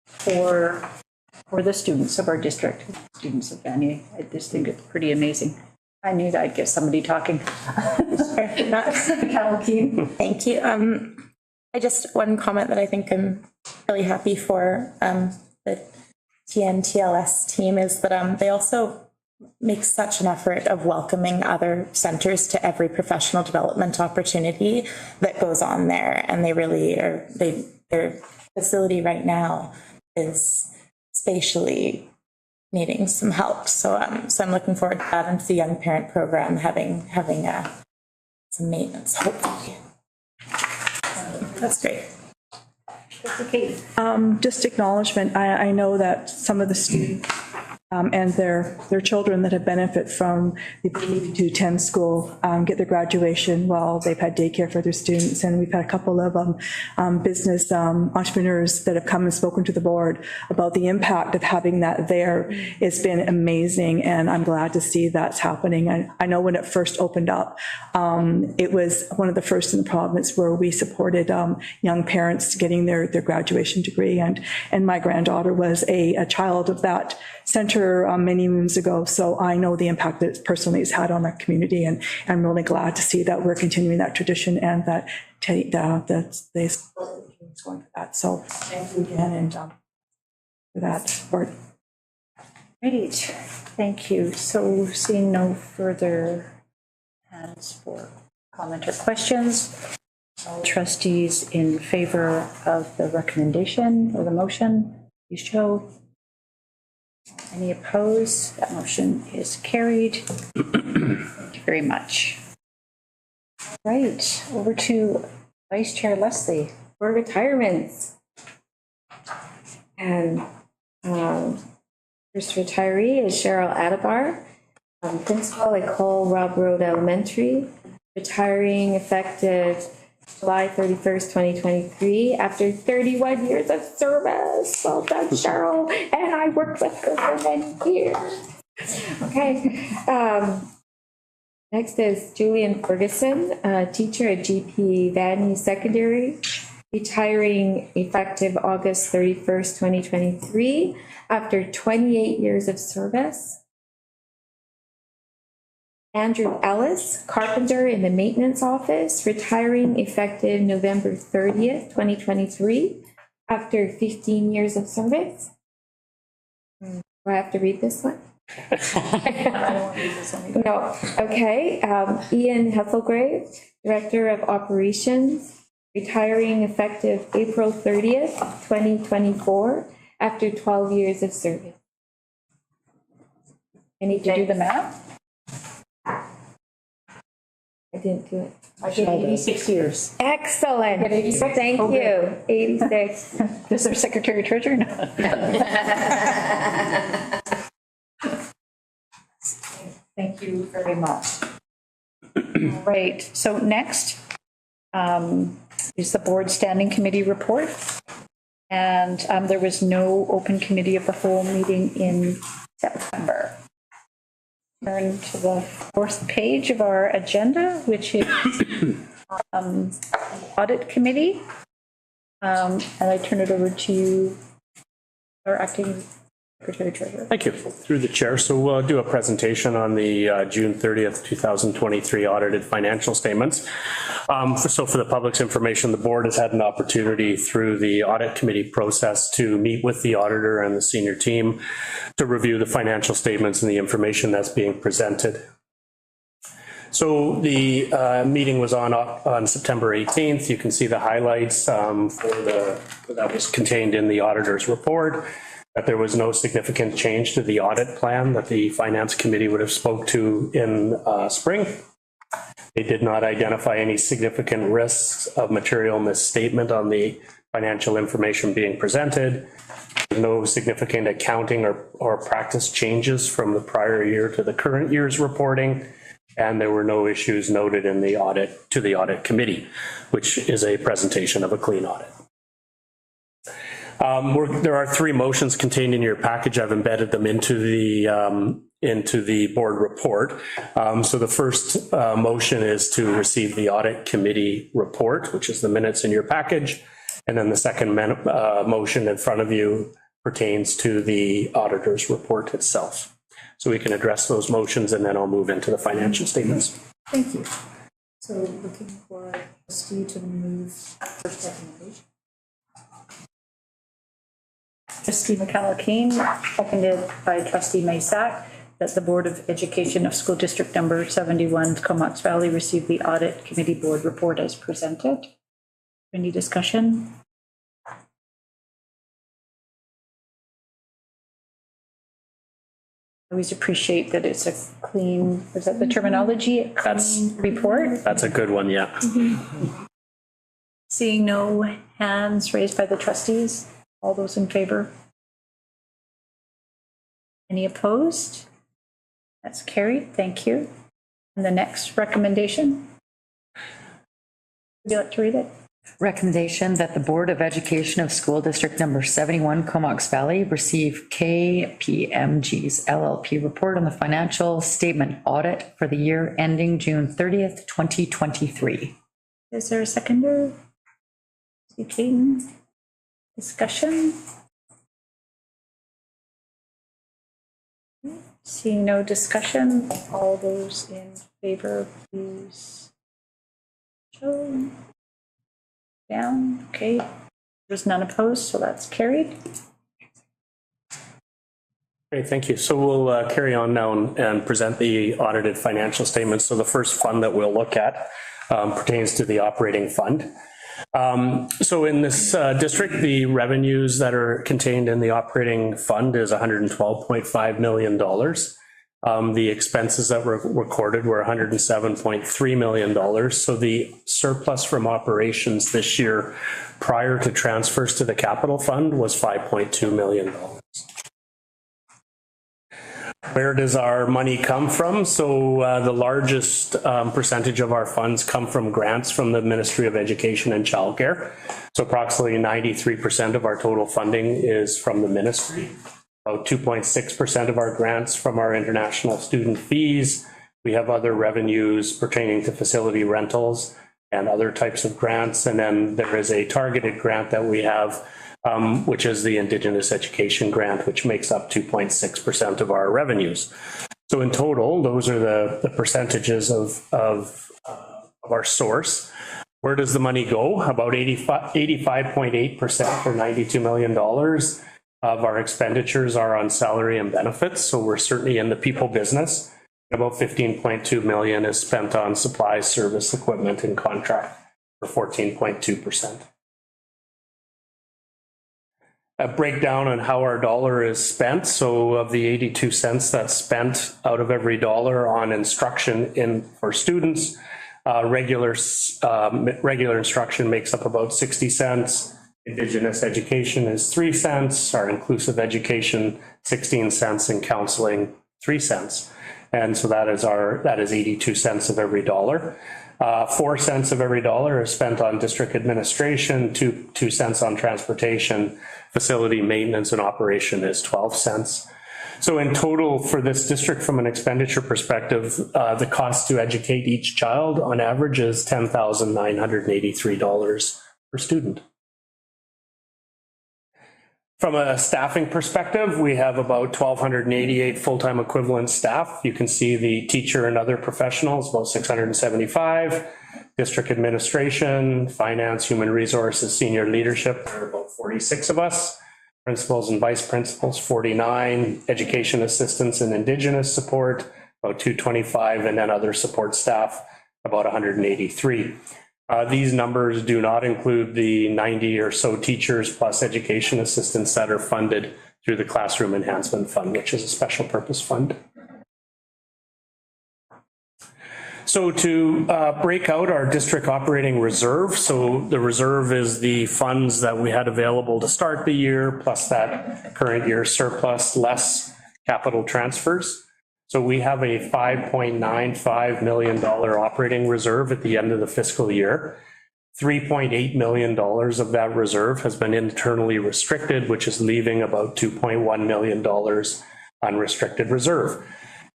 for the students of our district, students of Vanier. I just think it's pretty amazing. I knew that I'd get somebody talking. Thank you. One comment that I think I'm really happy for the TNTLS team is that they also make such an effort of welcoming other centers to every professional development opportunity that goes on there. And they really are, their facility right now is spatially needing some help. So I'm looking forward to that and to the young parent program having some maintenance, hopefully. That's great. Just acknowledgement. I know that some of the students and their children that have benefited from the ability to attend school get their graduation while they've had daycare for their students. And we've had a couple of business entrepreneurs that have come and spoken to the board about the impact of having that there. It's been amazing, and I'm glad to see that's happening. I know when it first opened up, it was one of the first in the province where we supported young parents getting their graduation degree. And my granddaughter was a child of that center many moons ago, so I know the impact that it personally has had on our community, and I'm really glad to see that we're continuing that tradition and that the school is going for that. So thank you again, and for that support. Great, thank you. So seeing no further hands for comment or questions, all trustees in favor of the recommendation or the motion, please show. Any opposed? That motion is carried. Thank you very much. All right, over to Vice Chair Leslie. For retirements. And first retiree is Cheryl Adabar, principal at Cole Rob Road Elementary, retiring effective July 31st, 2023, after 31 years of service. Well done, Cheryl. And I worked with her for many years. Okay. Next is Julian Ferguson, teacher at GP Vanier Secondary, retiring effective August 31st, 2023, after 28 years of service. Andrew Ellis, carpenter in the maintenance office, retiring effective November 30th, 2023, after 15 years of service. Do I have to read this one? No, okay. Ian Hesselgrave, Director of Operations, retiring effective April 30th, 2024, after 12 years of service. I need to do the math. I didn't do it. I did 86 years. Excellent. Get 86? Thank Okay. you. 86. Is there secretary treasurer? No. Thank you very much. All right, so next is the board standing committee report. And there was no open committee of the whole meeting in September. Turn to the fourth page of our agenda, which is audit committee. And I turn it over to you, our acting secretary treasurer. Thank you. Through the chair. So we'll do a presentation on the June 30th, 2023 audited financial statements. So for the public's information, the board has had an opportunity through the audit committee process to meet with the auditor and the senior team to review the financial statements and the information that's being presented. So the meeting was on September 18th. You can see the highlights that was contained in the auditor's report, that there was no significant change to the audit plan that the finance committee would have spoke to in spring. They did not identify any significant risks of material misstatement on the financial information being presented. No significant accounting or practice changes from the prior year to the current year's reporting. And there were no issues noted in the audit to the audit committee, which is a presentation of a clean audit. There are three motions contained in your package. I've embedded them into the board report. So the first motion is to receive the audit committee report, which is the minutes in your package. And then the second motion in front of you pertains to the auditor's report itself. So we can address those motions and then I'll move into the financial statements. Thank you. So looking for trustee to move first recommendation. Trustee McCallum-Kane, seconded by trustee Maysack, that the Board of Education of School District Number 71, Comox Valley, receive the audit committee board report as presented. Any discussion? I always appreciate that it's a clean, is that the terminology? Clean report? That's a good one, yeah. Seeing no hands raised by the trustees, all those in favor? Any opposed? That's carried, thank you. And the next recommendation? Would you like to read it? Recommendation that the Board of Education of School District Number 71, Comox Valley, receive KPMG's LLP report on the financial statement audit for the year ending June 30th, 2023. Is there a seconder? Seeking discussion? Seeing no discussion, all those in favor, please show. Down, okay. There's none opposed, so that's carried. Great, thank you. So we'll carry on now and present the audited financial statements. So the first fund that we'll look at pertains to the operating fund. So in this district, the revenues that are contained in the operating fund is $112.5 million. The expenses that were recorded were $107.3 million. So the surplus from operations this year prior to transfers to the capital fund was $5.2 million. Where does our money come from? So the largest percentage of our funds come from grants from the Ministry of Education and Childcare. So approximately 93% of our total funding is from the ministry. About 2.6% of our grants from our international student fees. We have other revenues pertaining to facility rentals and other types of grants. And then there is a targeted grant that we have, which is the Indigenous Education Grant, which makes up 2.6% of our revenues. So in total, those are the percentages of our source. Where does the money go? About 85.8% or $92 million of our expenditures are on salary and benefits, so we're certainly in the people business. About 15.2 million is spent on supplies, service, equipment, and contract for 14.2%. A breakdown on how our dollar is spent. So of the 82 cents that's spent out of every dollar on instruction for students, regular instruction makes up about 60 cents. Indigenous education is 3 cents. Our inclusive education, 16 cents, and counseling, 3 cents. And so that is 82 cents of every dollar. 4 cents of every dollar is spent on district administration, 2 cents on transportation, facility maintenance and operation is 12 cents. So in total for this district, from an expenditure perspective, the cost to educate each child on average is $10,983 per student. From a staffing perspective, we have about 1,288 full-time equivalent staff. You can see the teacher and other professionals, about 675. District administration, finance, human resources, senior leadership, there are about 46 of us. Principals and vice principals, 49. Education assistants and Indigenous support, about 225. And then other support staff, about 183. These numbers do not include the 90 or so teachers plus education assistants that are funded through the Classroom Enhancement Fund, which is a special purpose fund. So to break out our district operating reserve, so the reserve is the funds that we had available to start the year, plus that current year surplus, less capital transfers. So we have a $5.95 million operating reserve at the end of the fiscal year. $3.8 million of that reserve has been internally restricted, which is leaving about $2.1 million unrestricted reserve.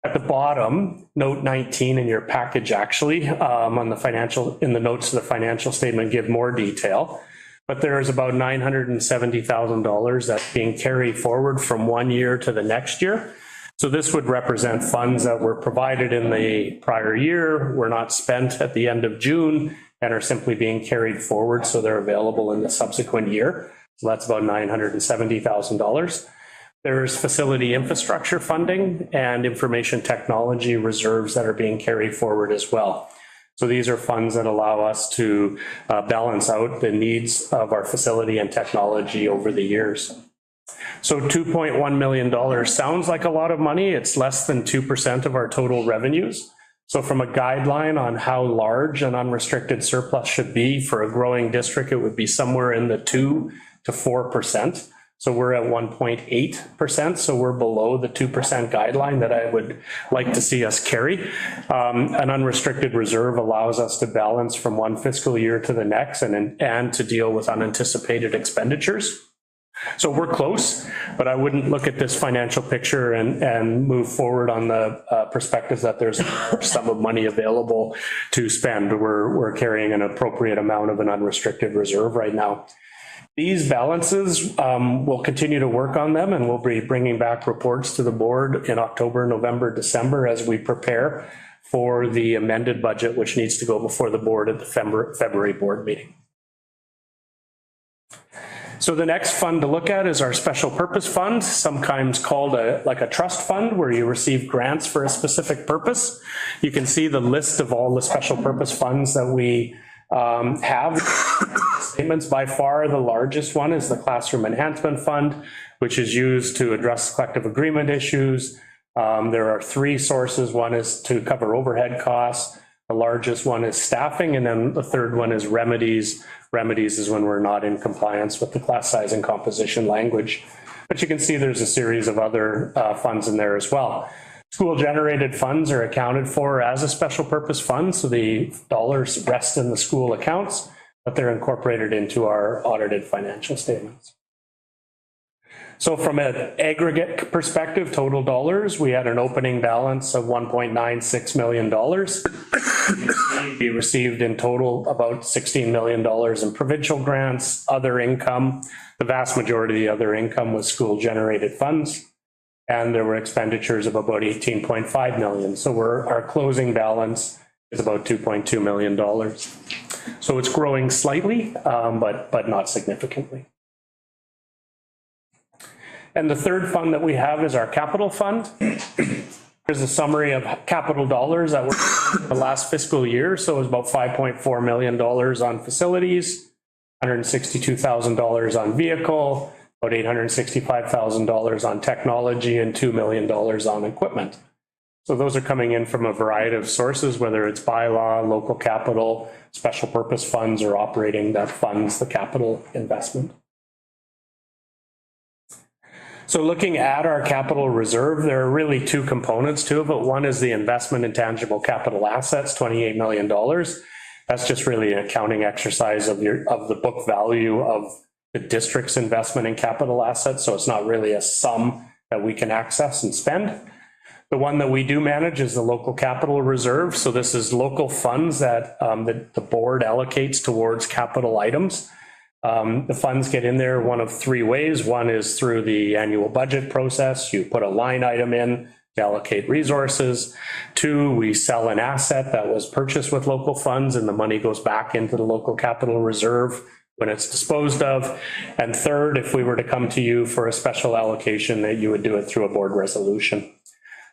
At the bottom, note 19 in your package, actually, on the financial, in the notes to the financial statement, give more detail. But there is about $970,000 that's being carried forward from one year to the next year. So this would represent funds that were provided in the prior year, were not spent at the end of June, and are simply being carried forward, so they're available in the subsequent year. So that's about $970,000. There's facility infrastructure funding and information technology reserves that are being carried forward as well. So these are funds that allow us to balance out the needs of our facility and technology over the years. So $2.1 million sounds like a lot of money. It's less than 2% of our total revenues. So from a guideline on how large an unrestricted surplus should be for a growing district, it would be somewhere in the 2 to 4%. So we're at 1.8%. So we're below the 2% guideline that I would like to see us carry. An unrestricted reserve allows us to balance from one fiscal year to the next and to deal with unanticipated expenditures. So we're close, but I wouldn't look at this financial picture and move forward on the perspective that there's a large sum of money available to spend. We're carrying an appropriate amount of an unrestricted reserve right now. These balances, we'll continue to work on them, and we'll be bringing back reports to the board in October, November, December as we prepare for the amended budget, which needs to go before the board at the February board meeting. So the next fund to look at is our special purpose fund, sometimes called like a trust fund, where you receive grants for a specific purpose. You can see the list of all the special purpose funds that we have. Statements. By far the largest one is the Classroom Enhancement Fund, which is used to address collective agreement issues. There are 3 sources. One is to cover overhead costs. The largest one is staffing, and then the third one is remedies. Remedies is when we're not in compliance with the class size and composition language. But you can see there's a series of other funds in there as well. School generated funds are accounted for as a special purpose fund, so the dollars rest in the school accounts, but they're incorporated into our audited financial statements. So from an aggregate perspective, total dollars, we had an opening balance of $1.96 million. We received in total about $16 million in provincial grants, other income. The vast majority of the other income was school generated funds. And there were expenditures of about $18.5 million. So our closing balance is about $2.2 million. So it's growing slightly, but not significantly. And the third fund that we have is our capital fund. Here's a summary of capital dollars that were in the last fiscal year. So it was about $5.4 million on facilities, $162,000 on vehicle, about $865,000 on technology, and $2 million on equipment. So those are coming in from a variety of sources, whether it's bylaw, local capital, special purpose funds, or operating that funds the capital investment. So looking at our capital reserve, there are really two components to it, but one is the investment in tangible capital assets, $28 million. That's just really an accounting exercise of the book value of the district's investment in capital assets. So it's not really a sum that we can access and spend. The one that we do manage is the local capital reserve. So this is local funds that the board allocates towards capital items. The funds get in there one of three ways. One is through the annual budget process. You put a line item in to allocate resources. Two, we sell an asset that was purchased with local funds and the money goes back into the local capital reserve when it's disposed of. And third, if we were to come to you for a special allocation, that you would do it through a board resolution.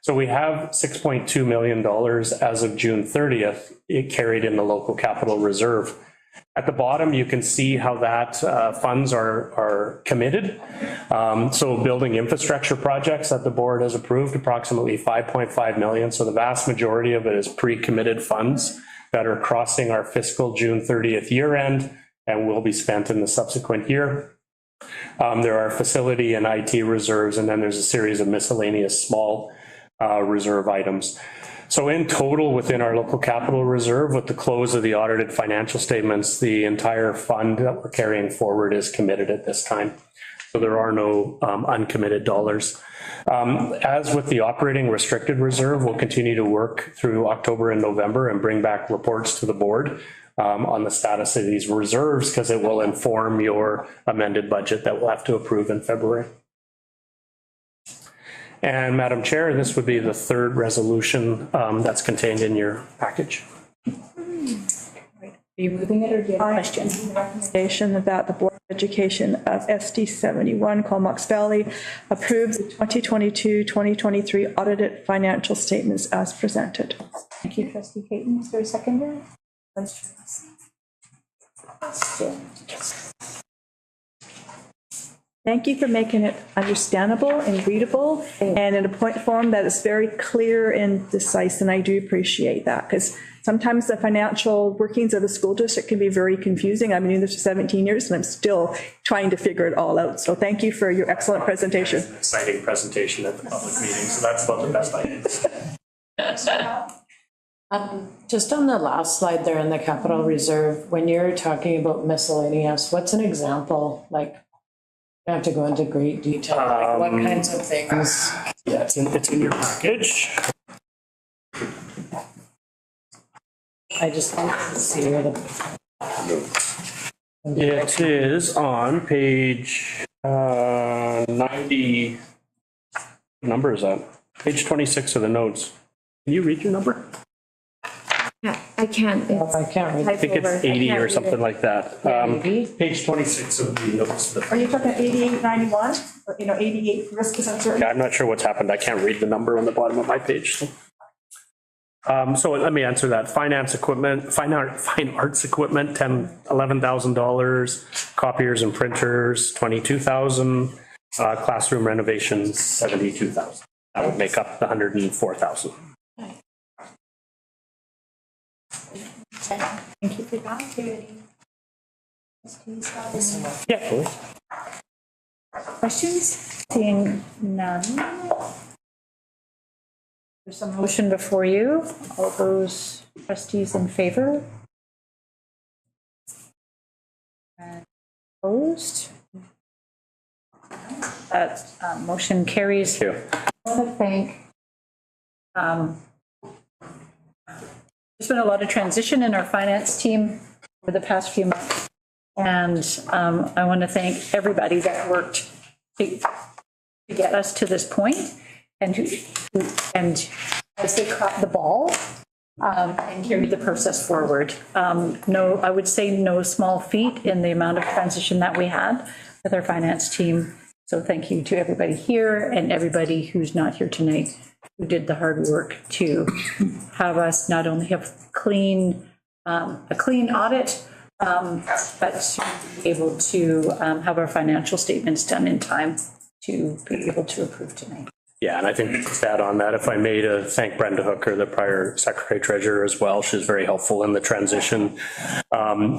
So we have $6.2 million as of June 30th, it carried in the local capital reserve. At the bottom, you can see how that funds are committed. So building infrastructure projects that the board has approved, approximately $5.5 million. So the vast majority of it is pre-committed funds that are crossing our fiscal June 30th year end and will be spent in the subsequent year. There are facility and IT reserves, and then there's a series of miscellaneous small reserve items. So in total, within our local capital reserve, with the close of the audited financial statements, the entire fund that we're carrying forward is committed at this time. So there are no uncommitted dollars. As with the operating restricted reserve, we'll continue to work through October and November and bring back reports to the board on the status of these reserves, because it will inform your amended budget that we'll have to approve in February. And Madam Chair, this would be the third resolution that's contained in your package. Are you moving it or do you have a question? Recommendation that the Board of Education of SD 71 Comox Valley approve the 2022-2023 audited financial statements as presented. Thank you, Trustee Payton. Is there a seconder? Thank you for making it understandable and readable and in a point form that is very clear and concise, and I do appreciate that, because sometimes the financial workings of the school district can be very confusing. I've been doing this for 17 years and I'm still trying to figure it all out. So thank you for your excellent presentation. It's an exciting presentation at the public meeting, so that's about the best I can. Just on the last slide there in the capital reserve, when you're talking about miscellaneous, what's an example? Like, you have to go into great detail, like what kinds of things? Yeah, it's in your package. I just want to see where the. It is on page 90. What number is that? Page 26 of the notes. Can you read your number? Yeah, I can't. I can't read. I think it's 80 or something like that. Page 26 of the notes. Are you talking 8891? Or, 88 risk is uncertain? Yeah, I'm not sure what's happened. I can't read the number on the bottom of my page. So let me answer that. Finance equipment, fine arts equipment, $11,000. Copiers and printers, $22,000. Classroom renovations, $72,000. That would make up the $104,000. Thank you for that. Yeah, please. Questions? Seeing none. There's a motion before you. All those trustees in favor? And opposed? That motion carries. Thank you. I want to thank there's been a lot of transition in our finance team over the past few months. And I want to thank everybody that worked to get us to this point and as they caught the ball and carried the process forward. I would say no small feat in the amount of transition that we had with our finance team. So thank you to everybody here and everybody who's not here tonight who did the hard work to have us not only have a clean audit, but to be able to have our financial statements done in time to be able to approve tonight. Yeah, and I think just add on that, if I may, to thank Brenda Hooker, the prior secretary treasurer as well. She was very helpful in the transition.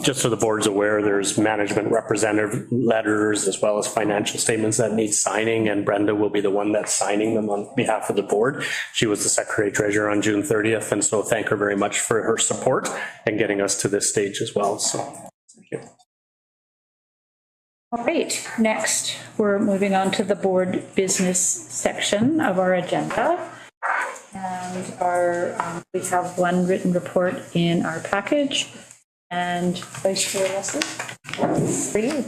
Just so the board's aware, there's management representative letters as well as financial statements that need signing, and Brenda will be the one that's signing them on behalf of the board. She was the secretary treasurer on June 30th, and so thank her very much for her support and getting us to this stage as well. So thank you. All right, next, we're moving on to the board business section of our agenda. And we have one written report in our package. And Vice Chair Leslie, for you.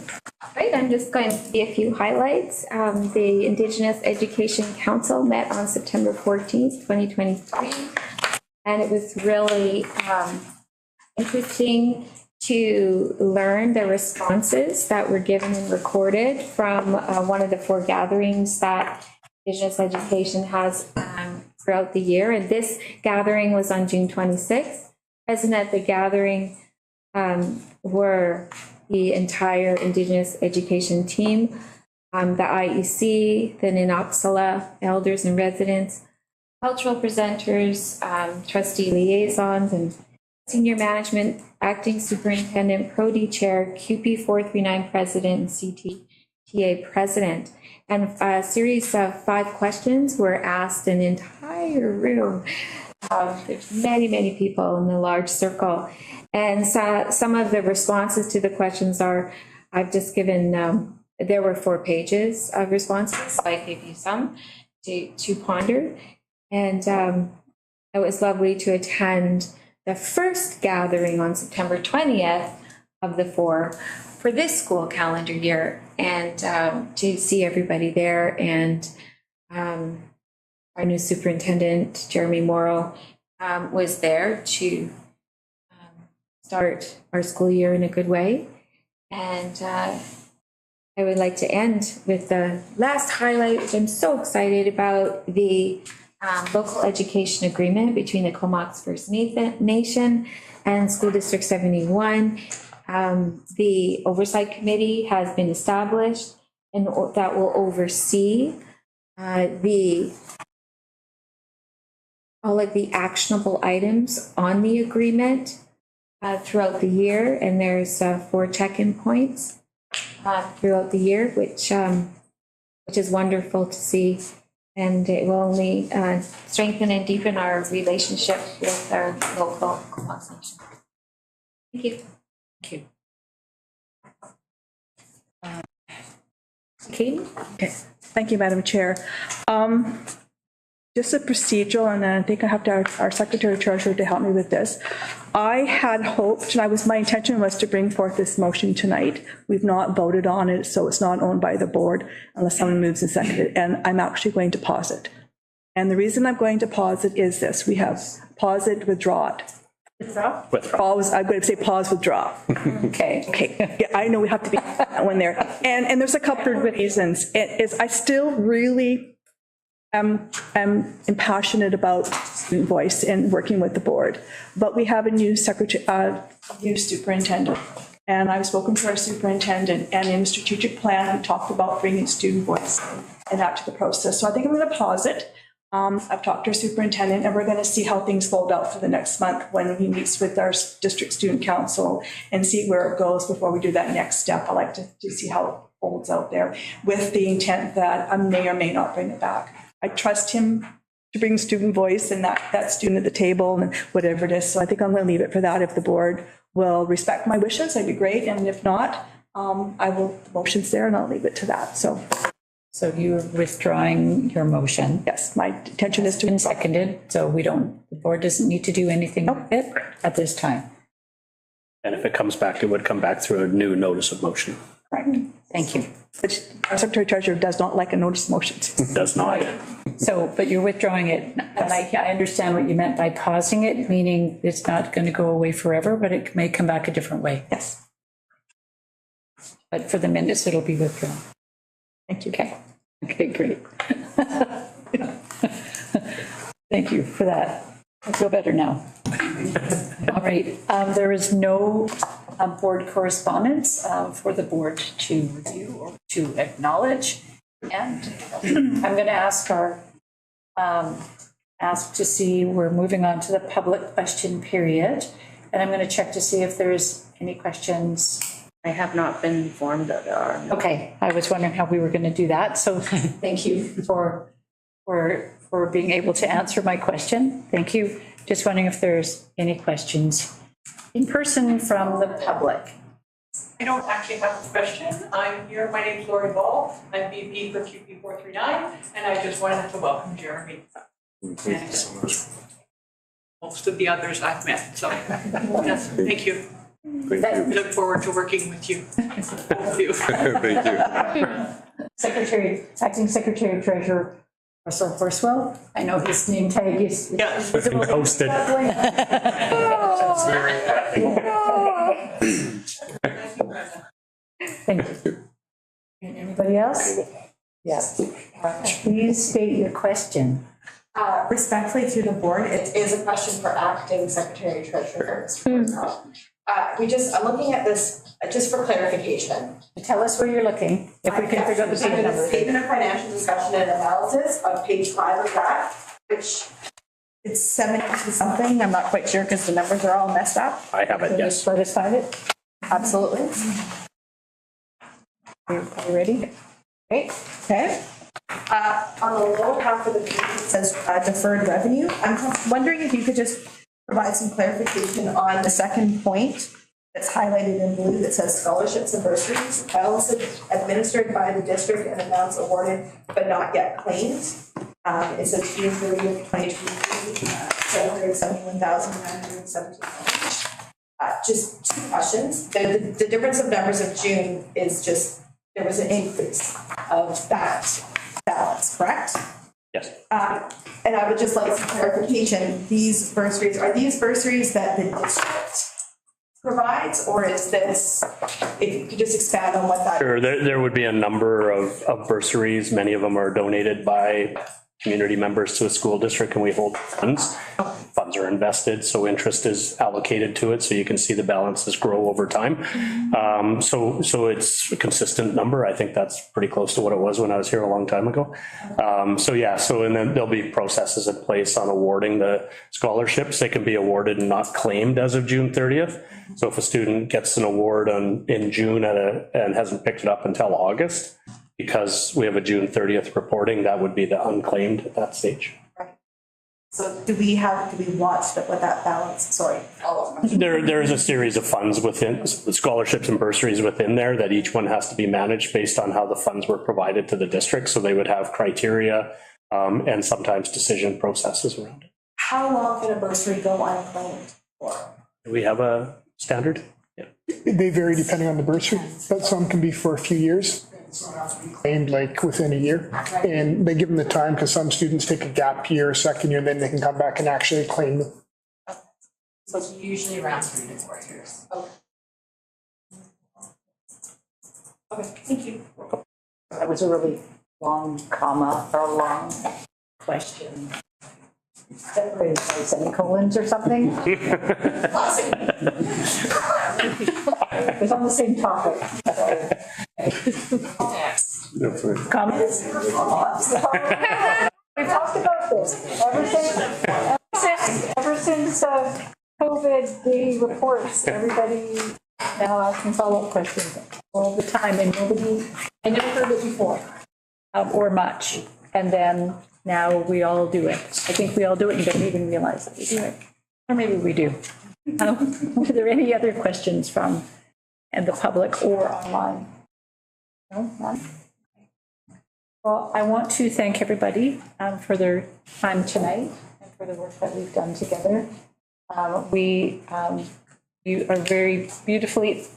Right, I'm just going to see a few highlights. The Indigenous Education Council met on September 14th, 2023. And it was really interesting to learn the responses that were given and recorded from one of the 4 gatherings that Indigenous Education has throughout the year. And this gathering was on June 26th. Present at the gathering were the entire Indigenous Education team, the IEC, the Ninoxala elders and residents, cultural presenters, trustee liaisons, and senior management, acting superintendent, Pro-D chair, QP 439 president, and CTA president. And a series of 5 questions were asked in an entire room. There's many, many people in the large circle. And so some of the responses to the questions are, I've just given, there were 4 pages of responses, so I gave you some to ponder. And it was lovely to attend the first gathering on September 20th of the 4 for this school calendar year, and to see everybody there. And our new superintendent, Jeremy Morrow, was there to start our school year in a good way. And I would like to end with the last highlight, which I'm so excited about, the local education agreement between the Comox First Nation and School District 71. The oversight committee has been established, and that will oversee all of the actionable items on the agreement throughout the year. And there's 4 check-in points throughout the year, which is wonderful to see. And it will only strengthen and deepen our relationship with our local Comox Nation. Thank you. Thank you. Katie? Okay. Thank you, Madam Chair. Just a procedural, and I think I have to our Secretary Treasurer to help me with this. I had hoped, and my intention was to bring forth this motion tonight. We've not voted on it, so it's not owned by the board unless someone moves and seconds it, and I'm actually going to pause it. And the reason I'm going to pause it is this: we have pause it, withdraw it. Withdraw? Pause, I'm going to say pause, withdraw. Okay. Okay, yeah, I know we have to be that one there. And there's a couple of reasons. I still really am passionate about student voice and working with the board. But we have a new new superintendent. And I've spoken to our superintendent, and in the strategic plan, we talked about bringing student voice and that to the process. So I think I'm going to pause it. I've talked to our superintendent, and we're going to see how things fold out for the next month when he meets with our district student council and see where it goes before we do that next step. I like to see how it folds out there, with the intent that I may or may not bring it back. I trust him to bring student voice and that student at the table and whatever it is. So I think I'm going to leave it for that. If the board will respect my wishes, that'd be great. And if not, the motion's there and I'll leave it to that. So you're withdrawing your motion? Yes, my intention is to. Been seconded, so the board doesn't need to do anything with it at this time. And if it comes back, it would come back through a new notice of motion. Correct. Thank you. Which our Secretary Treasurer does not like a notice of motions. Does not. So, but you're withdrawing it, and I understand what you meant by pausing it, meaning it's not going to go away forever, but it may come back a different way. Yes. But for the minutes, it'll be withdrawn. Thank you. Okay, great. Thank you for that. I feel better now. All right, there is no board correspondence for the board to review or to acknowledge. And I'm going to ask to see, we're moving on to the public question period. And I'm going to check to see if there's any questions. I have not been informed that there are. Okay, I was wondering how we were going to do that. So thank you for being able to answer my question. Thank you. Just wondering if there's any questions in person from the public. I don't actually have a question. I'm here. My name's Lori Ball. I'm VP for QP 439, and I just wanted to welcome Jeremy. Thank you so much. Most of the others I've met, so yes, thank you. Thank you. Look forward to working with you. Thank you. Thank you. Acting Secretary Treasurer Russell Horswell. I know his name tag is. Yes. It's been posted. Thank you. Anybody else? Yes. Please state your question. Respectfully to the board, it is a question for acting secretary treasurer. I'm looking at this just for clarification. Tell us where you're looking, if we can figure out the page number. Statement of financial discussion and analysis on page 5 of that, which it's 70 something. I'm not quite sure because the numbers are all messed up. I have it, yes. Let us find it. Absolutely. Are you ready? Great. Okay. On the lower half of the page, it says deferred revenue. I'm wondering if you could just provide some clarification on the second point that's highlighted in blue that says scholarships and bursaries, balances administered by the district and amounts awarded but not yet claimed. It says June 30th, 2023, $771,917. Just two questions. The difference of numbers of June is just there was an increase of that balance, correct? Yes. And I would just like some clarification. These bursaries, are these bursaries that the district provides, or is this, if you could just expand on what that? Sure, there would be a number of bursaries. Many of them are donated by community members to a school district, and we hold funds. Funds are invested, so interest is allocated to it, so you can see the balances grow over time. So it's a consistent number. I think that's pretty close to what it was when I was here a long time ago. And then there'll be processes in place on awarding the scholarships. They can be awarded and not claimed as of June 30th. So if a student gets an award in June and hasn't picked it up until August, because we have a June 30th reporting, that would be the unclaimed at that stage. Right. So do we watch what that balance, sorry. There is a series of funds within, scholarships and bursaries within there, that each one has to be managed based on how the funds were provided to the district. So they would have criteria and sometimes decision processes around it. How long can a bursary go unclaimed for? Do we have a standard? Yeah. They vary depending on the bursary, but some can be for a few years. Claimed like within a year, and they give them the time because some students take a gap year, second year, and then they can come back and actually claim them. So it's usually around 3 to 4 years. Okay, thank you. That was a really long long question. Separated by semicolons or something. It was on the same topic. Comments? We've talked about this ever since COVID, the reports, everybody now asking follow-up questions all the time, and I never heard it before, or much. And then now we all do it. I think we all do it and don't even realize that we do it. Or maybe we do. Are there any other questions from the public or online? No, none? Well, I want to thank everybody for their time tonight and for the work that we've done together. You are very beautifully,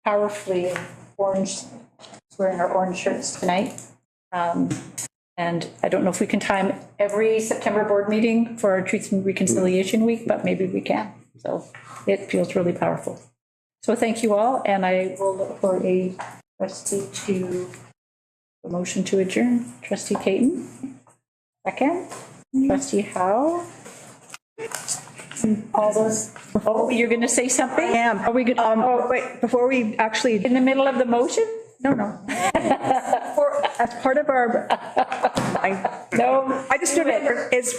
powerfully orange, wearing our orange shirts tonight. And I don't know if we can time every September board meeting for our Truth and Reconciliation Week, but maybe we can. So it feels really powerful. So thank you all, and I will look for a recipe to A motion to adjourn. Trustee Payton? Second. Trustee Howe? All those, oh, you're going to say something? I am. Are we good? Wait, before we actually. In the middle of the motion? No. As part of our. No. I just remember, it's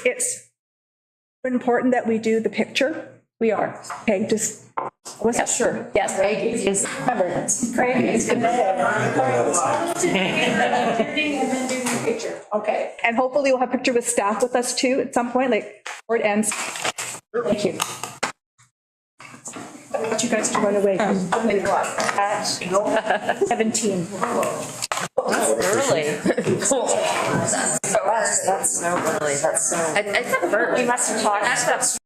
important that we do the picture. We are. Okay, just. Yeah, sure. Yes. Craig is covered. Craig is going to. Okay. And hopefully we'll have a picture with staff with us too at some point, like, or it ends. Thank you. I want you guys to run away. At 17. Early. That's so early. That's so. I thought we must have talked.